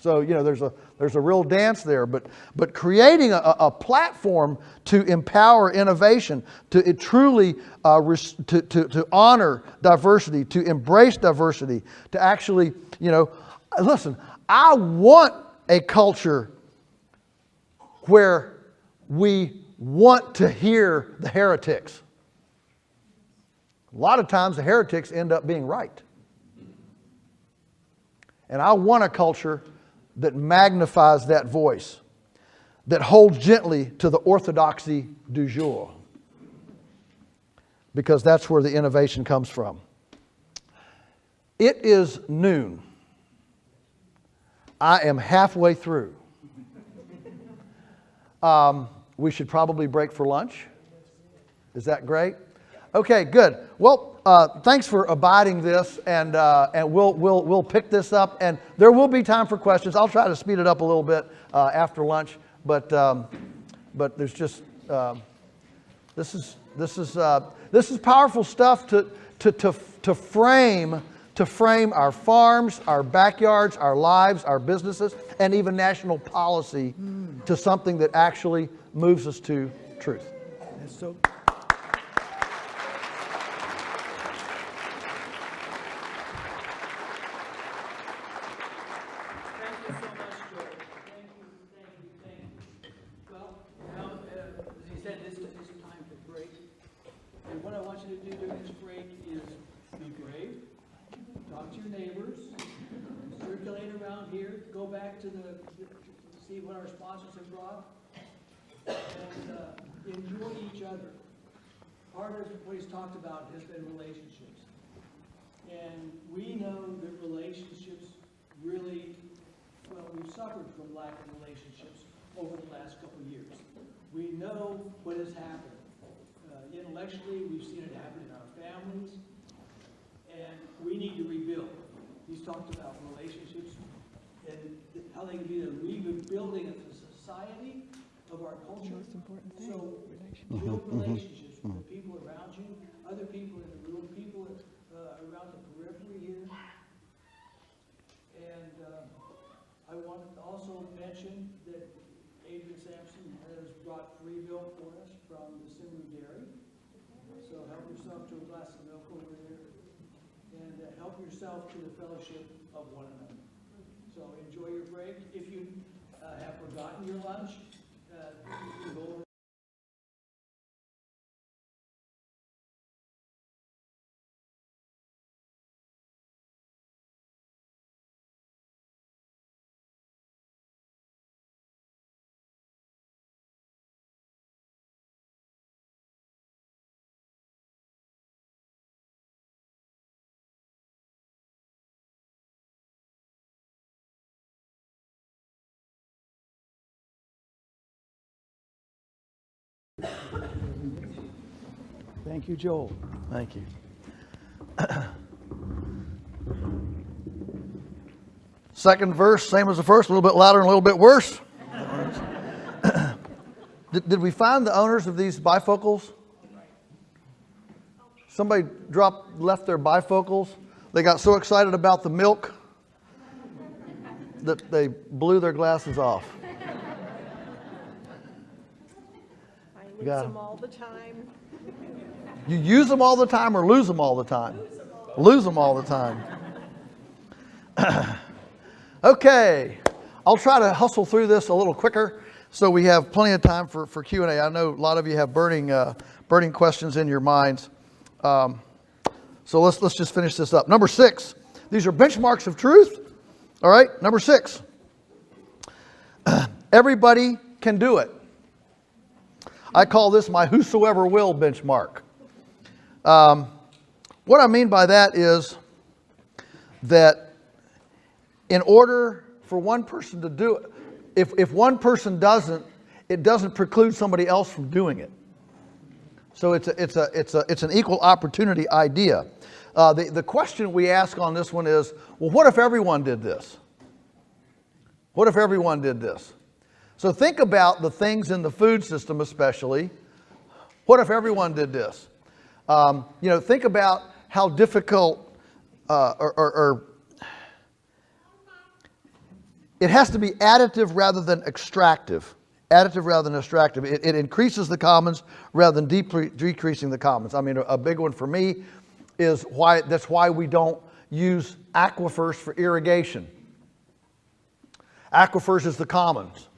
[SPEAKER 2] So, there's a real dance there, but creating a platform to empower innovation, to truly to honor diversity, to embrace diversity, to actually, listen, I want a culture where we want to hear the heretics. A lot of times the heretics end up being right. And I want a culture that magnifies that voice, that holds gently to the orthodoxy du jour, because that's where the innovation comes from. It is noon. I am halfway through. We should probably break for lunch. Is that great? Okay, good. Well, thanks for abiding this, and we'll pick this up, and there will be time for questions. I'll try to speed it up a little bit after lunch, but there's just this is powerful stuff to frame our farms, our backyards, our lives, our businesses, and even national policy to something that actually moves us to truth.
[SPEAKER 1] That's so. See what our sponsors have brought, and enjoy each other. Part of what he's talked about has been relationships. And we know that relationships really, we've suffered from lack of relationships over the last couple of years. We know what has happened. Intellectually, we've seen it happen in our families, and we need to rebuild. He's talked about relationships and how they can be the rebuilding of the society, of our culture.
[SPEAKER 3] Most important thing.
[SPEAKER 1] So build relationships with the people around you, other people in the room, people around the periphery here. And I want to also mention that Adrian Sampson has brought free milk for us from the Simru Dairy. So help yourself to a glass of milk over there, and help yourself to the fellowship of one another. So enjoy your break. If you have forgotten your lunch, you can go over. Thank you, Joel.
[SPEAKER 2] Thank you. Second verse, same as the first, a little bit louder and a little bit worse. Did we find the owners of these bifocals? Somebody left their bifocals. They got so excited about the milk that they blew their glasses off.
[SPEAKER 3] I lose them all the time.
[SPEAKER 2] You use them all the time or lose them all the time? Lose them all the time. Okay, I'll try to hustle through this a little quicker so we have plenty of time for Q&A. I know a lot of you have burning questions in your minds. So let's just finish this up. Number 6, these are benchmarks of truth. All right, number 6. Everybody can do it. I call this my whosoever will benchmark. What I mean by that is that in order for one person to do it, if one person doesn't, it doesn't preclude somebody else from doing it. So it's an equal opportunity idea. The question we ask on this one is, well, what if everyone did this? What if everyone did this? So think about the things in the food system especially. What if everyone did this? Think about how difficult it has to be additive rather than extractive. Additive rather than extractive. It increases the commons rather than decreasing the commons. I mean, a big one for me is that's why we don't use aquifers for irrigation. Aquifers is the commons.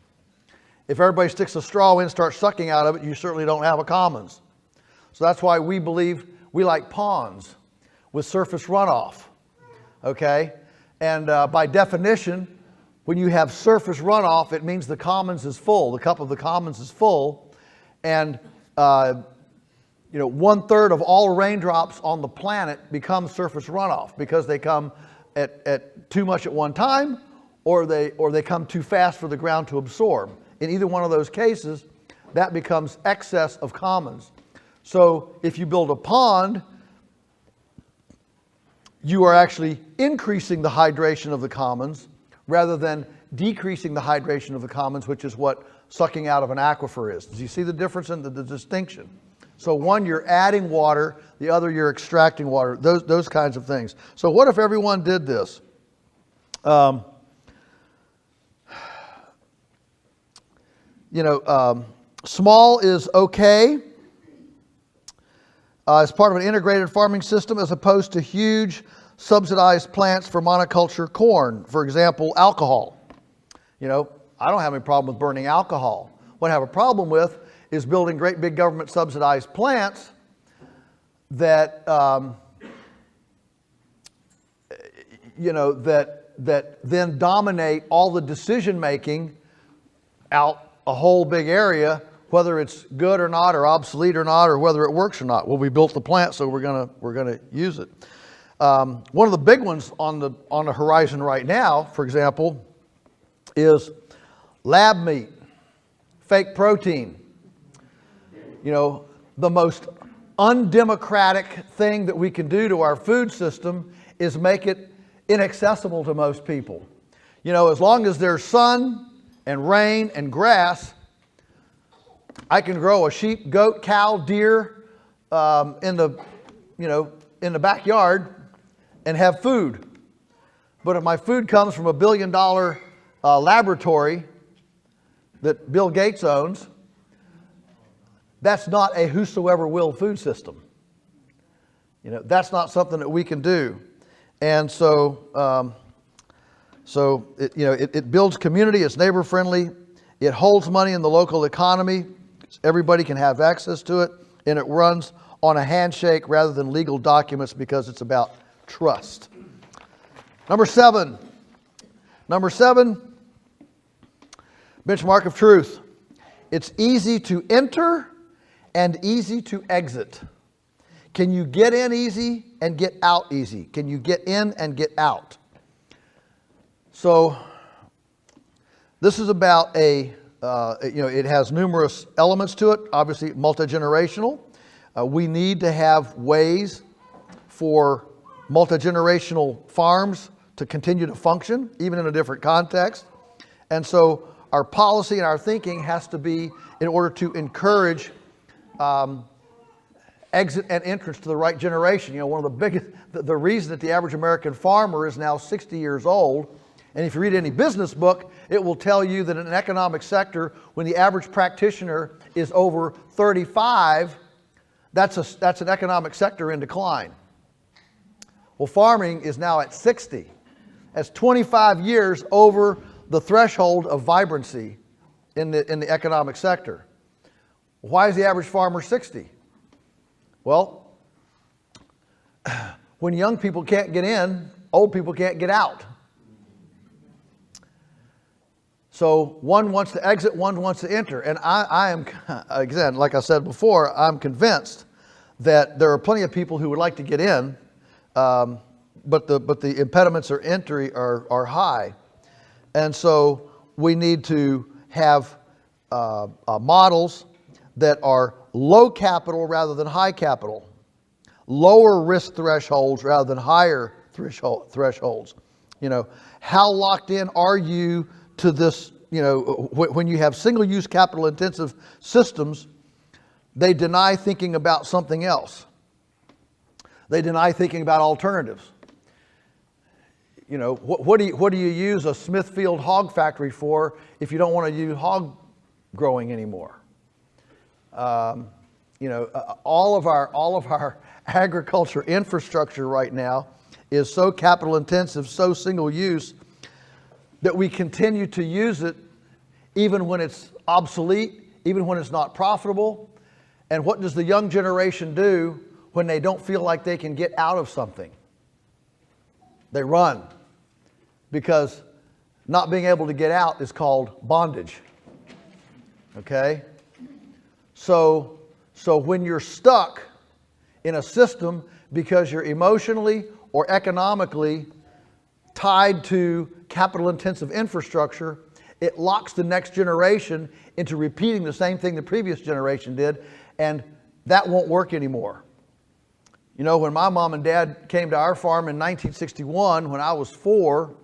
[SPEAKER 2] If everybody sticks a straw in and starts sucking out of it, you certainly don't have a commons. So that's why we believe we like ponds with surface runoff, okay? And by definition, when you have surface runoff, it means the commons is full. The cup of the commons is full. And 1/3 of all raindrops on the planet become surface runoff because they come at too much at one time, or they come too fast for the ground to absorb. In either one of those cases, that becomes excess of commons. So if you build a pond, you are actually increasing the hydration of the commons rather than decreasing the hydration of the commons, which is what sucking out of an aquifer is. Do you see the difference in the distinction? So one, you're adding water, the other, you're extracting water, those kinds of things. So what if everyone did this? Small is okay as part of an integrated farming system as opposed to huge subsidized plants for monoculture corn. For example, alcohol. I don't have any problem with burning alcohol. What I have a problem with is building great big government subsidized plants that that then dominate all the decision making out a whole big area, whether it's good or not, or obsolete or not, or whether it works or not. Well, we built the plant, so we're gonna use it. One of the big ones on the horizon right now, for example, is lab meat, fake protein. The most undemocratic thing that we can do to our food system is make it inaccessible to most people. As long as there's sun and rain and grass, I can grow a sheep, goat, cow, deer in the backyard and have food. But if my food comes from $1 billion laboratory that Bill Gates owns, that's not a whosoever will food system. That's not something that we can do. And so, it builds community, it's neighbor friendly, it holds money in the local economy, everybody can have access to it, and it runs on a handshake rather than legal documents because it's about trust. Number seven, benchmark of truth. It's easy to enter and easy to exit. Can you get in easy and get out easy? Can you get in and get out? So this is about it has numerous elements to it, obviously multi-generational. We need to have ways for multi-generational farms to continue to function, even in a different context. And so our policy and our thinking has to be in order to encourage exit and entrance to the right generation. One of the biggest, the reason that the average American farmer is now 60 years old, and if you read any business book, it will tell you that in an economic sector, when the average practitioner is over 35, that's an economic sector in decline. Well, farming is now at 60. That's 25 years over the threshold of vibrancy in the economic sector. Why is the average farmer 60? Well, when young people can't get in, old people can't get out. So one wants to exit, one wants to enter. And I am, again, like I said before, I'm convinced that there are plenty of people who would like to get in, but the impediments or entry are high. And so we need to have models that are low capital rather than high capital, lower risk thresholds rather than higher thresholds. How locked in are you to this, when you have single-use capital-intensive systems, they deny thinking about something else. They deny thinking about alternatives. What do you use a Smithfield hog factory for if you don't want to use hog growing anymore? All of our agriculture infrastructure right now is so capital intensive, so single use, that we continue to use it even when it's obsolete, even when it's not profitable. And what does the young generation do when they don't feel like they can get out of something? They run, because not being able to get out is called bondage. Okay? So when you're stuck in a system because you're emotionally or economically tied to capital-intensive infrastructure, it locks the next generation into repeating the same thing the previous generation did, and that won't work anymore. When my mom and dad came to our farm in 1961, when I was 4,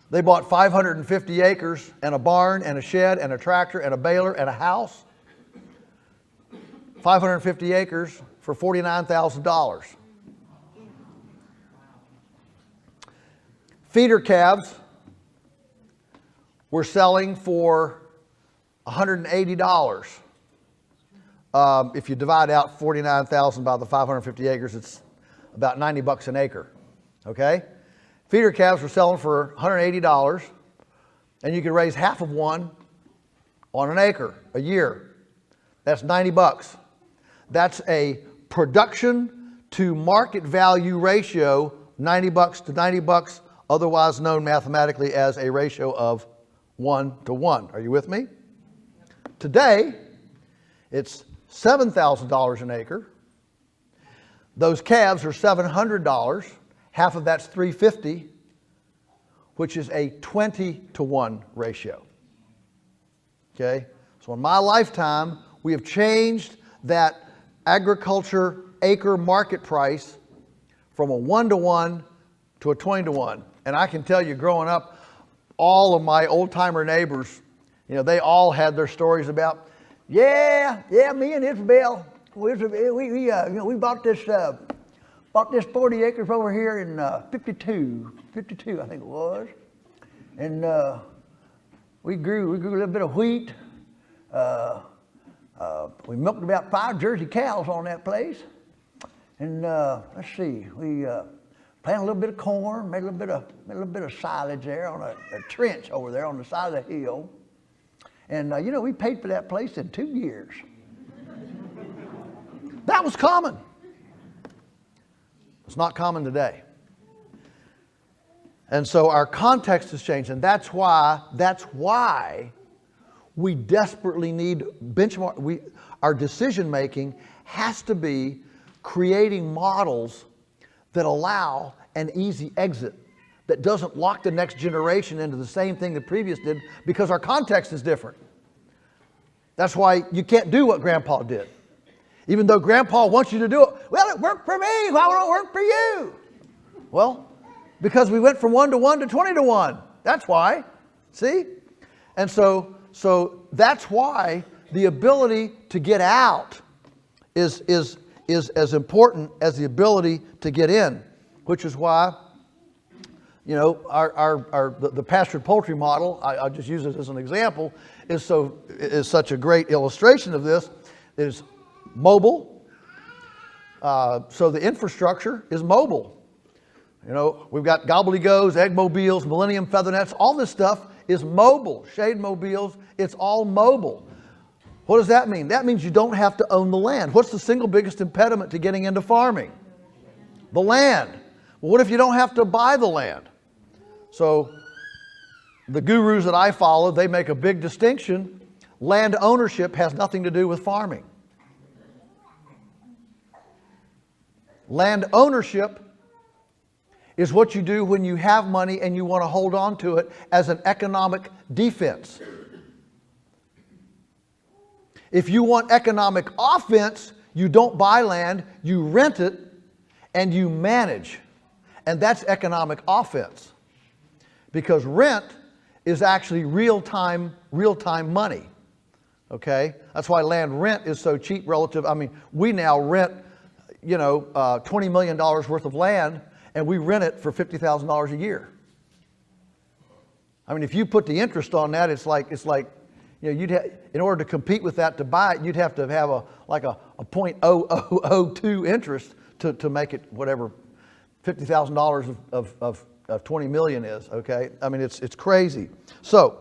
[SPEAKER 2] they bought 550 acres and a barn and a shed and a tractor and a baler and a house. 550 acres for $49,000. Feeder calves were selling for $180. If you divide out 49,000 by the 550 acres, it's about $90 an acre. Okay? Feeder calves were selling for $180, and you could raise half of one on an acre a year. That's $90. That's a production to market value ratio, $90 to $90, otherwise known mathematically as a ratio of 1 to 1. Are you with me? Today, it's $7,000 an acre. Those calves are $700. Half of that's $350, which is a 20 to 1 ratio. Okay? So in my lifetime, we have changed that agriculture acre market price from a 1 to 1 to a 20 to 1. And I can tell you, growing up, all of my old-timer neighbors, they all had their stories about, me and Isabel, we bought this 40 acres over here in 52, I think it was. And we grew a little bit of wheat. We milked about 5 Jersey cows on that place. And let's see, we planted a little bit of corn, made a little bit of silage there on a trench over there on the side of the hill. And we paid for that place in 2 years. That was common. It's not common today. And so our context has changed, and that's why we desperately need benchmark. Our decision making has to be creating models that allow an easy exit, that doesn't lock the next generation into the same thing the previous did, because our context is different. That's why you can't do what Grandpa did. Even though Grandpa wants you to do it, well, it worked for me, why won't it work for you? Well, because we went from 1 to 1 to 20 to 1. That's why. See? And so that's why the ability to get out is as important as the ability to get in, which is why, the pastured poultry model, I'll just use it as an example, is such a great illustration of this. Is mobile. So the infrastructure is mobile. We've got gobbledygos, egg mobiles, Millennium feather nets, all this stuff is mobile. Shade mobiles, it's all mobile. What does that mean? That means you don't have to own the land. What's the single biggest impediment to getting into farming? The land. Well, what if you don't have to buy the land? So the gurus that I follow, they make a big distinction. Land ownership has nothing to do with farming. Land ownership is what you do when you have money and you want to hold on to it as an economic defense. If you want economic offense, you don't buy land, you rent it, and you manage. And that's economic offense. Because rent is actually real-time money. Okay? That's why land rent is so cheap relative. I mean, we now rent, $20 million worth of land, and we rent it for $50,000 a year. I mean, if you put the interest on that, it's like in order to compete with that to buy it, you'd have to have a 0.0002 interest to make it whatever $50,000 of 20 million is. Okay, I mean it's crazy. So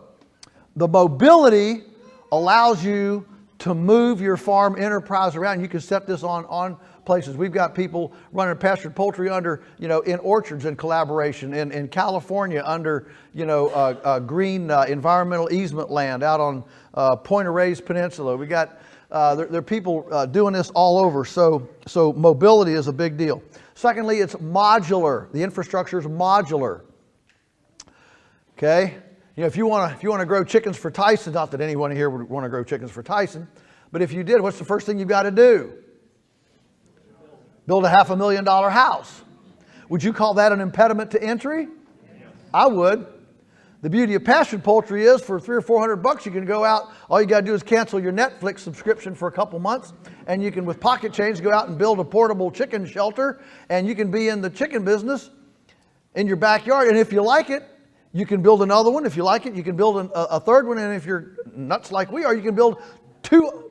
[SPEAKER 2] the mobility allows you to move your farm enterprise around. You can set this on places. We've got people running pastured poultry under, in orchards in collaboration, in California under, green environmental easement land out on Point Reyes Peninsula. We got, there are people doing this all over. So mobility is a big deal. Secondly, it's modular. The infrastructure is modular. Okay? If you want to grow chickens for Tyson, not that anyone here would want to grow chickens for Tyson, but if you did, what's the first thing you've got to do? Build a $500,000 house. Would you call that an impediment to entry? I would. The beauty of pastured poultry is for $300 or $400 you can go out. All you got to do is cancel your Netflix subscription for a couple months, and you can, with pocket change, go out and build a portable chicken shelter, and you can be in the chicken business in your backyard. And if you like it, you can build another one. If you like it, you can build a third one. And if you're nuts like we are, you can build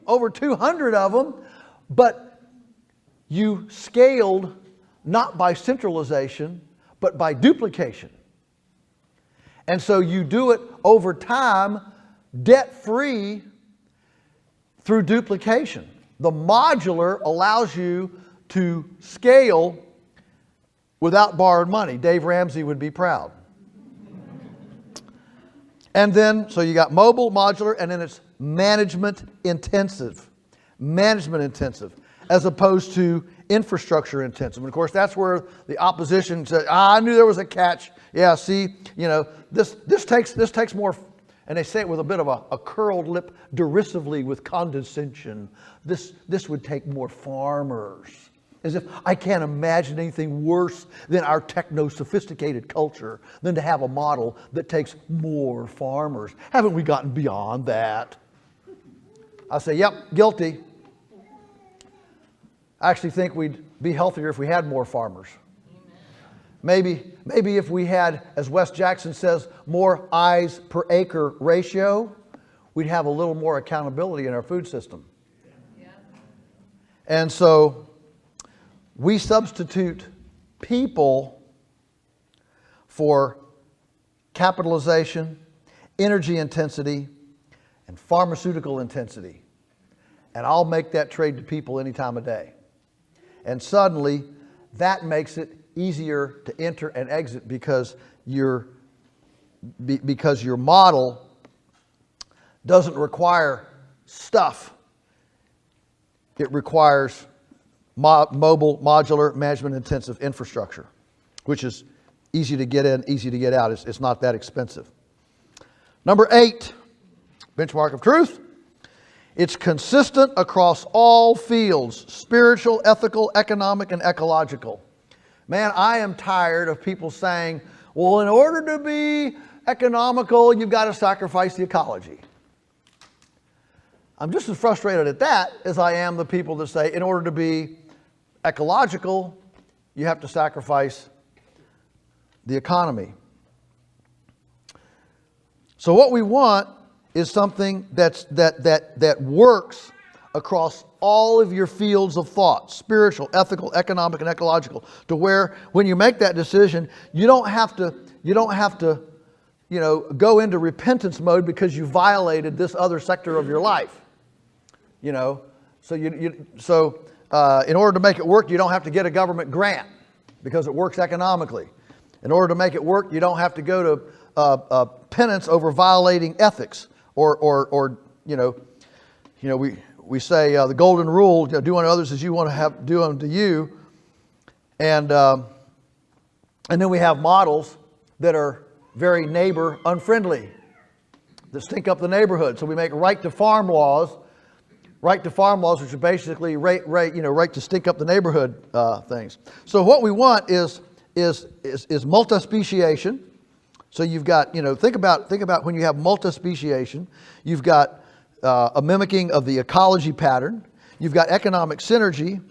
[SPEAKER 2] over 200 of them. But you scaled not by centralization, but by duplication. And so you do it over time, debt-free, through duplication. The modular allows you to scale without borrowed money. Dave Ramsey would be proud. And then, so you got mobile, modular, and then it's management intensive. Management intensive, as opposed to infrastructure intensive. And of course, that's where the opposition said, I knew there was a catch. Yeah, see, this takes more, and they say it with a bit of a curled lip, derisively with condescension. This would take more farmers. As if I can't imagine anything worse than our techno-sophisticated culture than to have a model that takes more farmers. Haven't we gotten beyond that? I say, yep, guilty. I actually think we'd be healthier if we had more farmers. Maybe if we had, as Wes Jackson says, more eyes per acre ratio, we'd have a little more accountability in our food system. Yeah. And so we substitute people for capitalization, energy intensity, and pharmaceutical intensity. And I'll make that trade to people any time of day. And suddenly, that makes it easier to enter and exit because your model doesn't require stuff. It requires mobile, modular, management-intensive infrastructure, which is easy to get in, easy to get out. It's not that expensive. Number 8, benchmark of truth. It's consistent across all fields, spiritual, ethical, economic, and ecological. Man, I am tired of people saying, well, in order to be economical, you've got to sacrifice the ecology. I'm just as frustrated at that as I am the people that say, in order to be ecological, you have to sacrifice the economy. So what we want is something that works across all of your fields of thought, spiritual, ethical, economic, and ecological, to where when you make that decision, you don't have to go into repentance mode because you violated this other sector of your life. So in order to make it work, you don't have to get a government grant because it works economically. In order to make it work, you don't have to go to penance over violating ethics, or we say the golden rule: do unto others as you want to have do unto you. And then we have models that are very neighbor unfriendly, that stink up the neighborhood. So we make right to farm laws, which are basically right to stink up the neighborhood things. So what we want is multi-speciation. So you've got, think about when you have multi-speciation, you've got a mimicking of the ecology pattern, you've got economic synergy,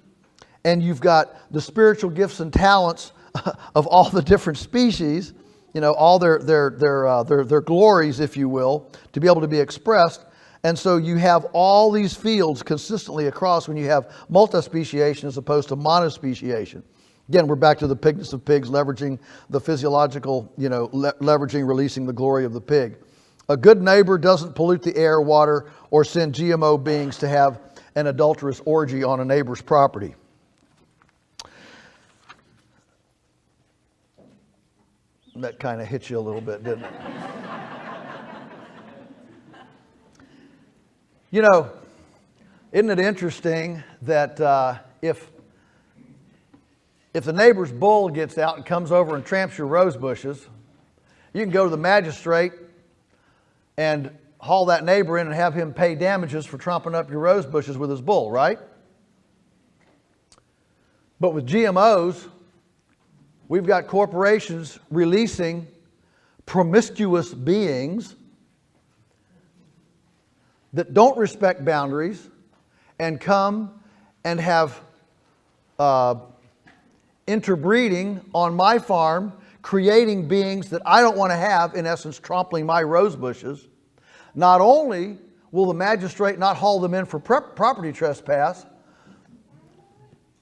[SPEAKER 2] and you've got the spiritual gifts and talents of all the different species, all their glories, if you will, to be able to be expressed. And so you have all these fields consistently across when you have multi-speciation as opposed to monospeciation. Again, we're back to the pigness of pigs, leveraging the physiological, leveraging, releasing the glory of the pig. A good neighbor doesn't pollute the air, water, or send GMO beings to have an adulterous orgy on a neighbor's property. That kind of hit you a little bit, didn't it? Isn't it interesting that if the neighbor's bull gets out and comes over and tramps your rose bushes, you can go to the magistrate and haul that neighbor in and have him pay damages for trumping up your rose bushes with his bull, right? But with GMOs, we've got corporations releasing promiscuous beings that don't respect boundaries and come and have interbreeding on my farm, creating beings that I don't want to have, in essence, trampling my rose bushes. Not only will the magistrate not haul them in for property trespass,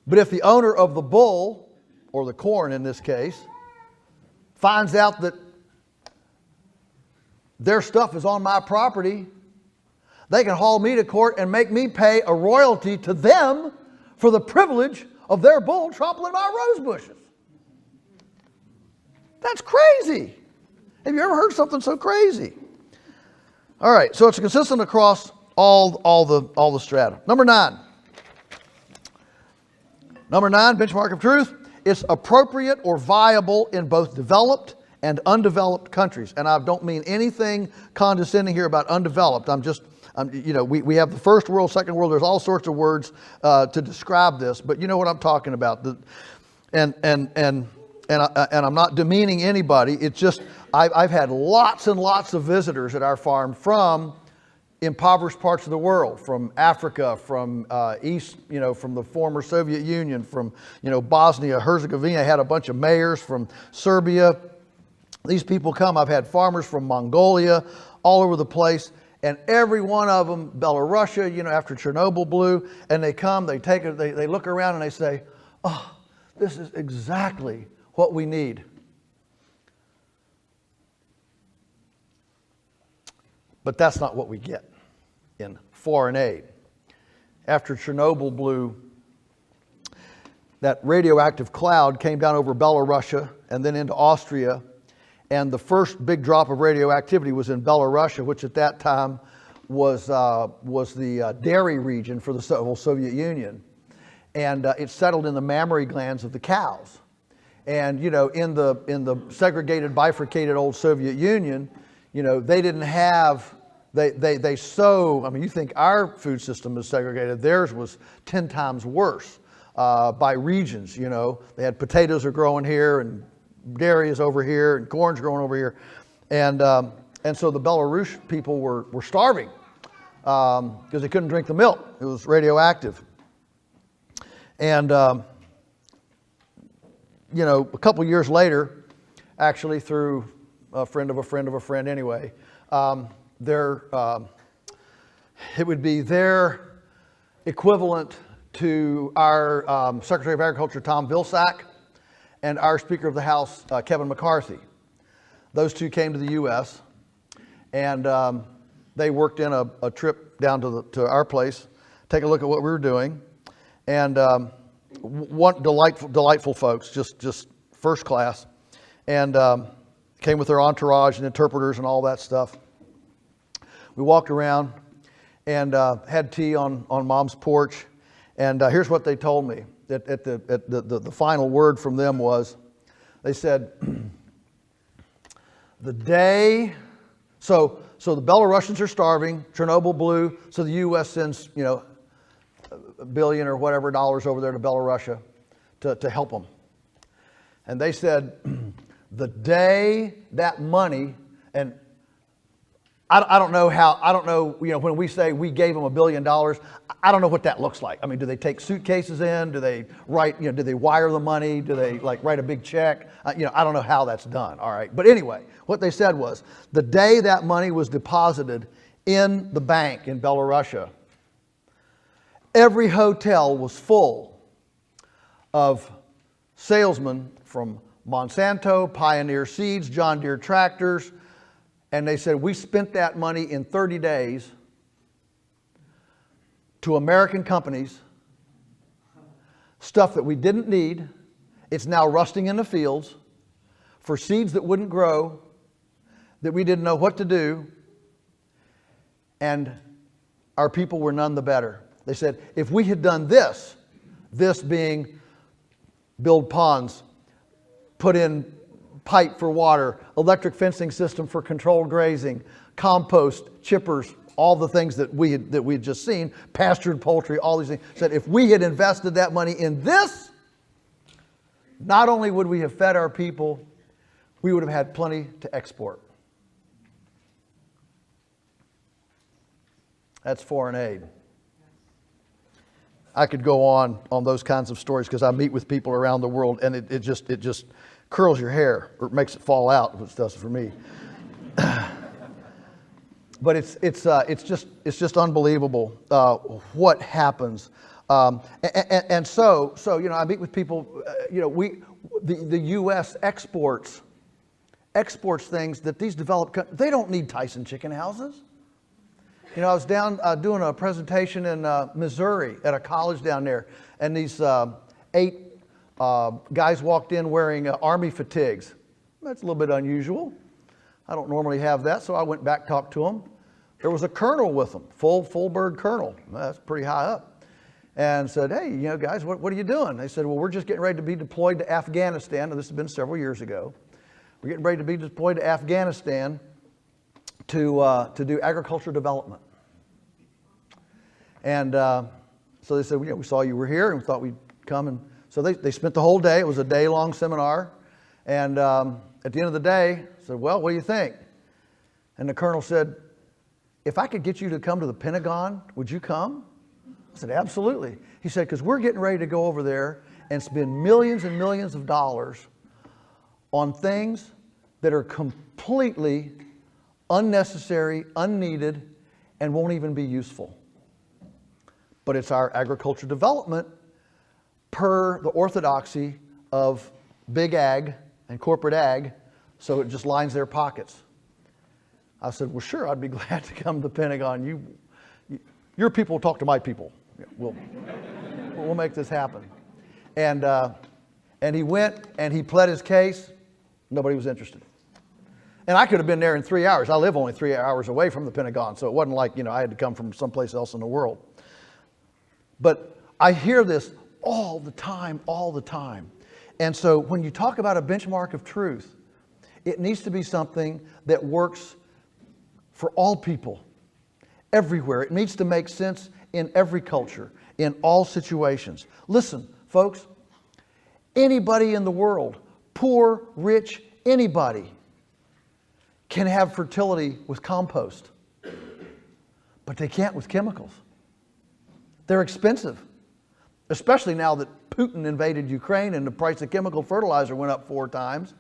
[SPEAKER 2] but if the owner of the bull, or the corn in this case, finds out that their stuff is on my property, they can haul me to court and make me pay a royalty to them for the privilege of their bull trampling my rose bushes. That's crazy. Have you ever heard something so crazy? All right, so it's consistent across all the strata. Number 9, benchmark of truth. It's appropriate or viable in both developed and undeveloped countries. And I don't mean anything condescending here about undeveloped. We have the first world, second world. There's all sorts of words to describe this, but you know what I'm talking about. And I'm not demeaning anybody. It's just I've had lots and lots of visitors at our farm from impoverished parts of the world, from Africa, from East, from the former Soviet Union, from Bosnia, Herzegovina. I had a bunch of mayors from Serbia. These people come. I've had farmers from Mongolia, all over the place. And every one of them, Belarusia, after Chernobyl blew, and they come, they take it, they look around and they say, "Oh, this is exactly what we need." But that's not what we get in foreign aid. After Chernobyl blew, that radioactive cloud came down over Belarusia and then into Austria. And the first big drop of radioactivity was in Belarusia, which at that time was the dairy region for the whole Soviet Union. And it settled in the mammary glands of the cows. And in the segregated, bifurcated old Soviet Union, they didn't have, they sow, you think our food system is segregated. Theirs was 10 times worse by regions. They had potatoes are growing here, and dairy is over here, and corn's growing over here. And so the Belarus people were starving because they couldn't drink the milk. It was radioactive. And, a couple years later, actually through a friend of a friend of a friend anyway, it would be their equivalent to our Secretary of Agriculture, Tom Vilsack, and our Speaker of the House, Kevin McCarthy. Those two came to the U.S. and they worked in a trip down to our place, take a look at what we were doing, and one delightful folks, just first class, and came with their entourage and interpreters and all that stuff. We walked around and had tea on Mom's porch, and here's what they told me. The final word from them was, they said, the day, so the Belarusians are starving, Chernobyl blew, so the U.S. sends, $1 billion or whatever dollars over there to Belarusia to help them. And they said, The day that money, and I don't know how, I don't know, when we say we gave them $1 billion, I don't know what that looks like. I mean, do they take suitcases in? Do they write, do they wire the money? Do they write a big check? I don't know how that's done, all right? But anyway, what they said was, the day that money was deposited in the bank in Belarusia, every hotel was full of salesmen from Monsanto, Pioneer Seeds, John Deere tractors, and they said, we spent that money in 30 days to American companies, stuff that we didn't need. It's now rusting in the fields for seeds that wouldn't grow, that we didn't know what to do, and our people were none the better. They said, if we had done this being build ponds, put in pipe for water, electric fencing system for controlled grazing, compost, chippers, all the things that we had just seen, pastured poultry, all these things. Said if we had invested that money in this, not only would we have fed our people, we would have had plenty to export. That's foreign aid. I could go on those kinds of stories because I meet with people around the world, and it just curls your hair, or makes it fall out, which does it for me. But it's just unbelievable what happens. And so I meet with people. The U.S. exports things that these developed countries, they don't need Tyson chicken houses. I was down doing a presentation in Missouri at a college down there, and these 8 guys walked in wearing army fatigues. That's a little bit unusual. I don't normally have that, so I went back, talked to them. There was a colonel with them, full bird colonel. That's pretty high up. And said, hey, guys, what are you doing? They said, well, we're just getting ready to be deployed to Afghanistan. Now, this has been several years ago. We're getting ready to be deployed to Afghanistan to do agricultural development. And so they said, we saw you were here and we thought we'd come. And so they spent the whole day. It was a day-long seminar. And at the end of the day, I said, well, what do you think? And the colonel said, if I could get you to come to the Pentagon, would you come? I said, absolutely. He said, because we're getting ready to go over there and spend millions and millions of dollars on things that are completely unnecessary, unneeded, and won't even be useful. But it's our agriculture development per the orthodoxy of big ag and corporate ag, so it just lines their pockets. I said, well, sure, I'd be glad to come to the Pentagon. Your people talk to my people. We'll make this happen. And he went and he pled his case. Nobody was interested. And I could have been there in 3 hours. I live only 3 hours away from the Pentagon, so it wasn't like, I had to come from someplace else in the world. But I hear this all the time. And so when you talk about a benchmark of truth, it needs to be something that works for all people, everywhere. It needs to make sense in every culture, in all situations. Listen, folks, anybody in the world, poor, rich, anybody, can have fertility with compost, but they can't with chemicals. They're expensive, especially now that Putin invaded Ukraine and the price of chemical fertilizer went up 4 times.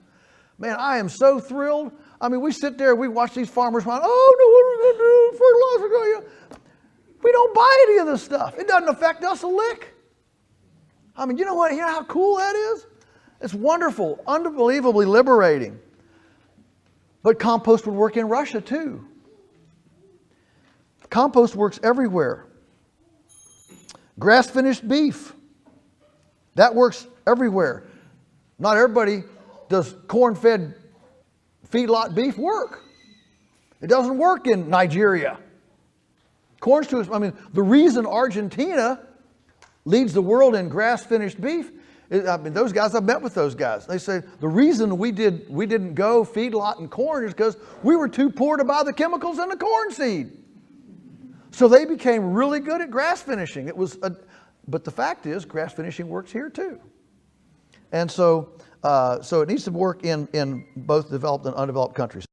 [SPEAKER 2] Man, I am so thrilled. I mean, we sit there, we watch these farmers, oh, no, what are we going to do? Fertilizer, we don't buy any of this stuff. It doesn't affect us a lick. I mean, you know what? You know how cool that is? It's wonderful, unbelievably liberating. But compost would work in Russia too. Compost works everywhere. Grass-finished beef, that works everywhere. Not everybody does corn-fed feedlot beef work. It doesn't work in Nigeria. Corn's too, the reason Argentina leads the world in grass-finished beef, those guys, I've met with those guys. They say the reason we didn't go feedlot and corn is because we were too poor to buy the chemicals in the corn seed. So they became really good at grass finishing. But the fact is, grass finishing works here too. And so So it needs to work in both developed and undeveloped countries.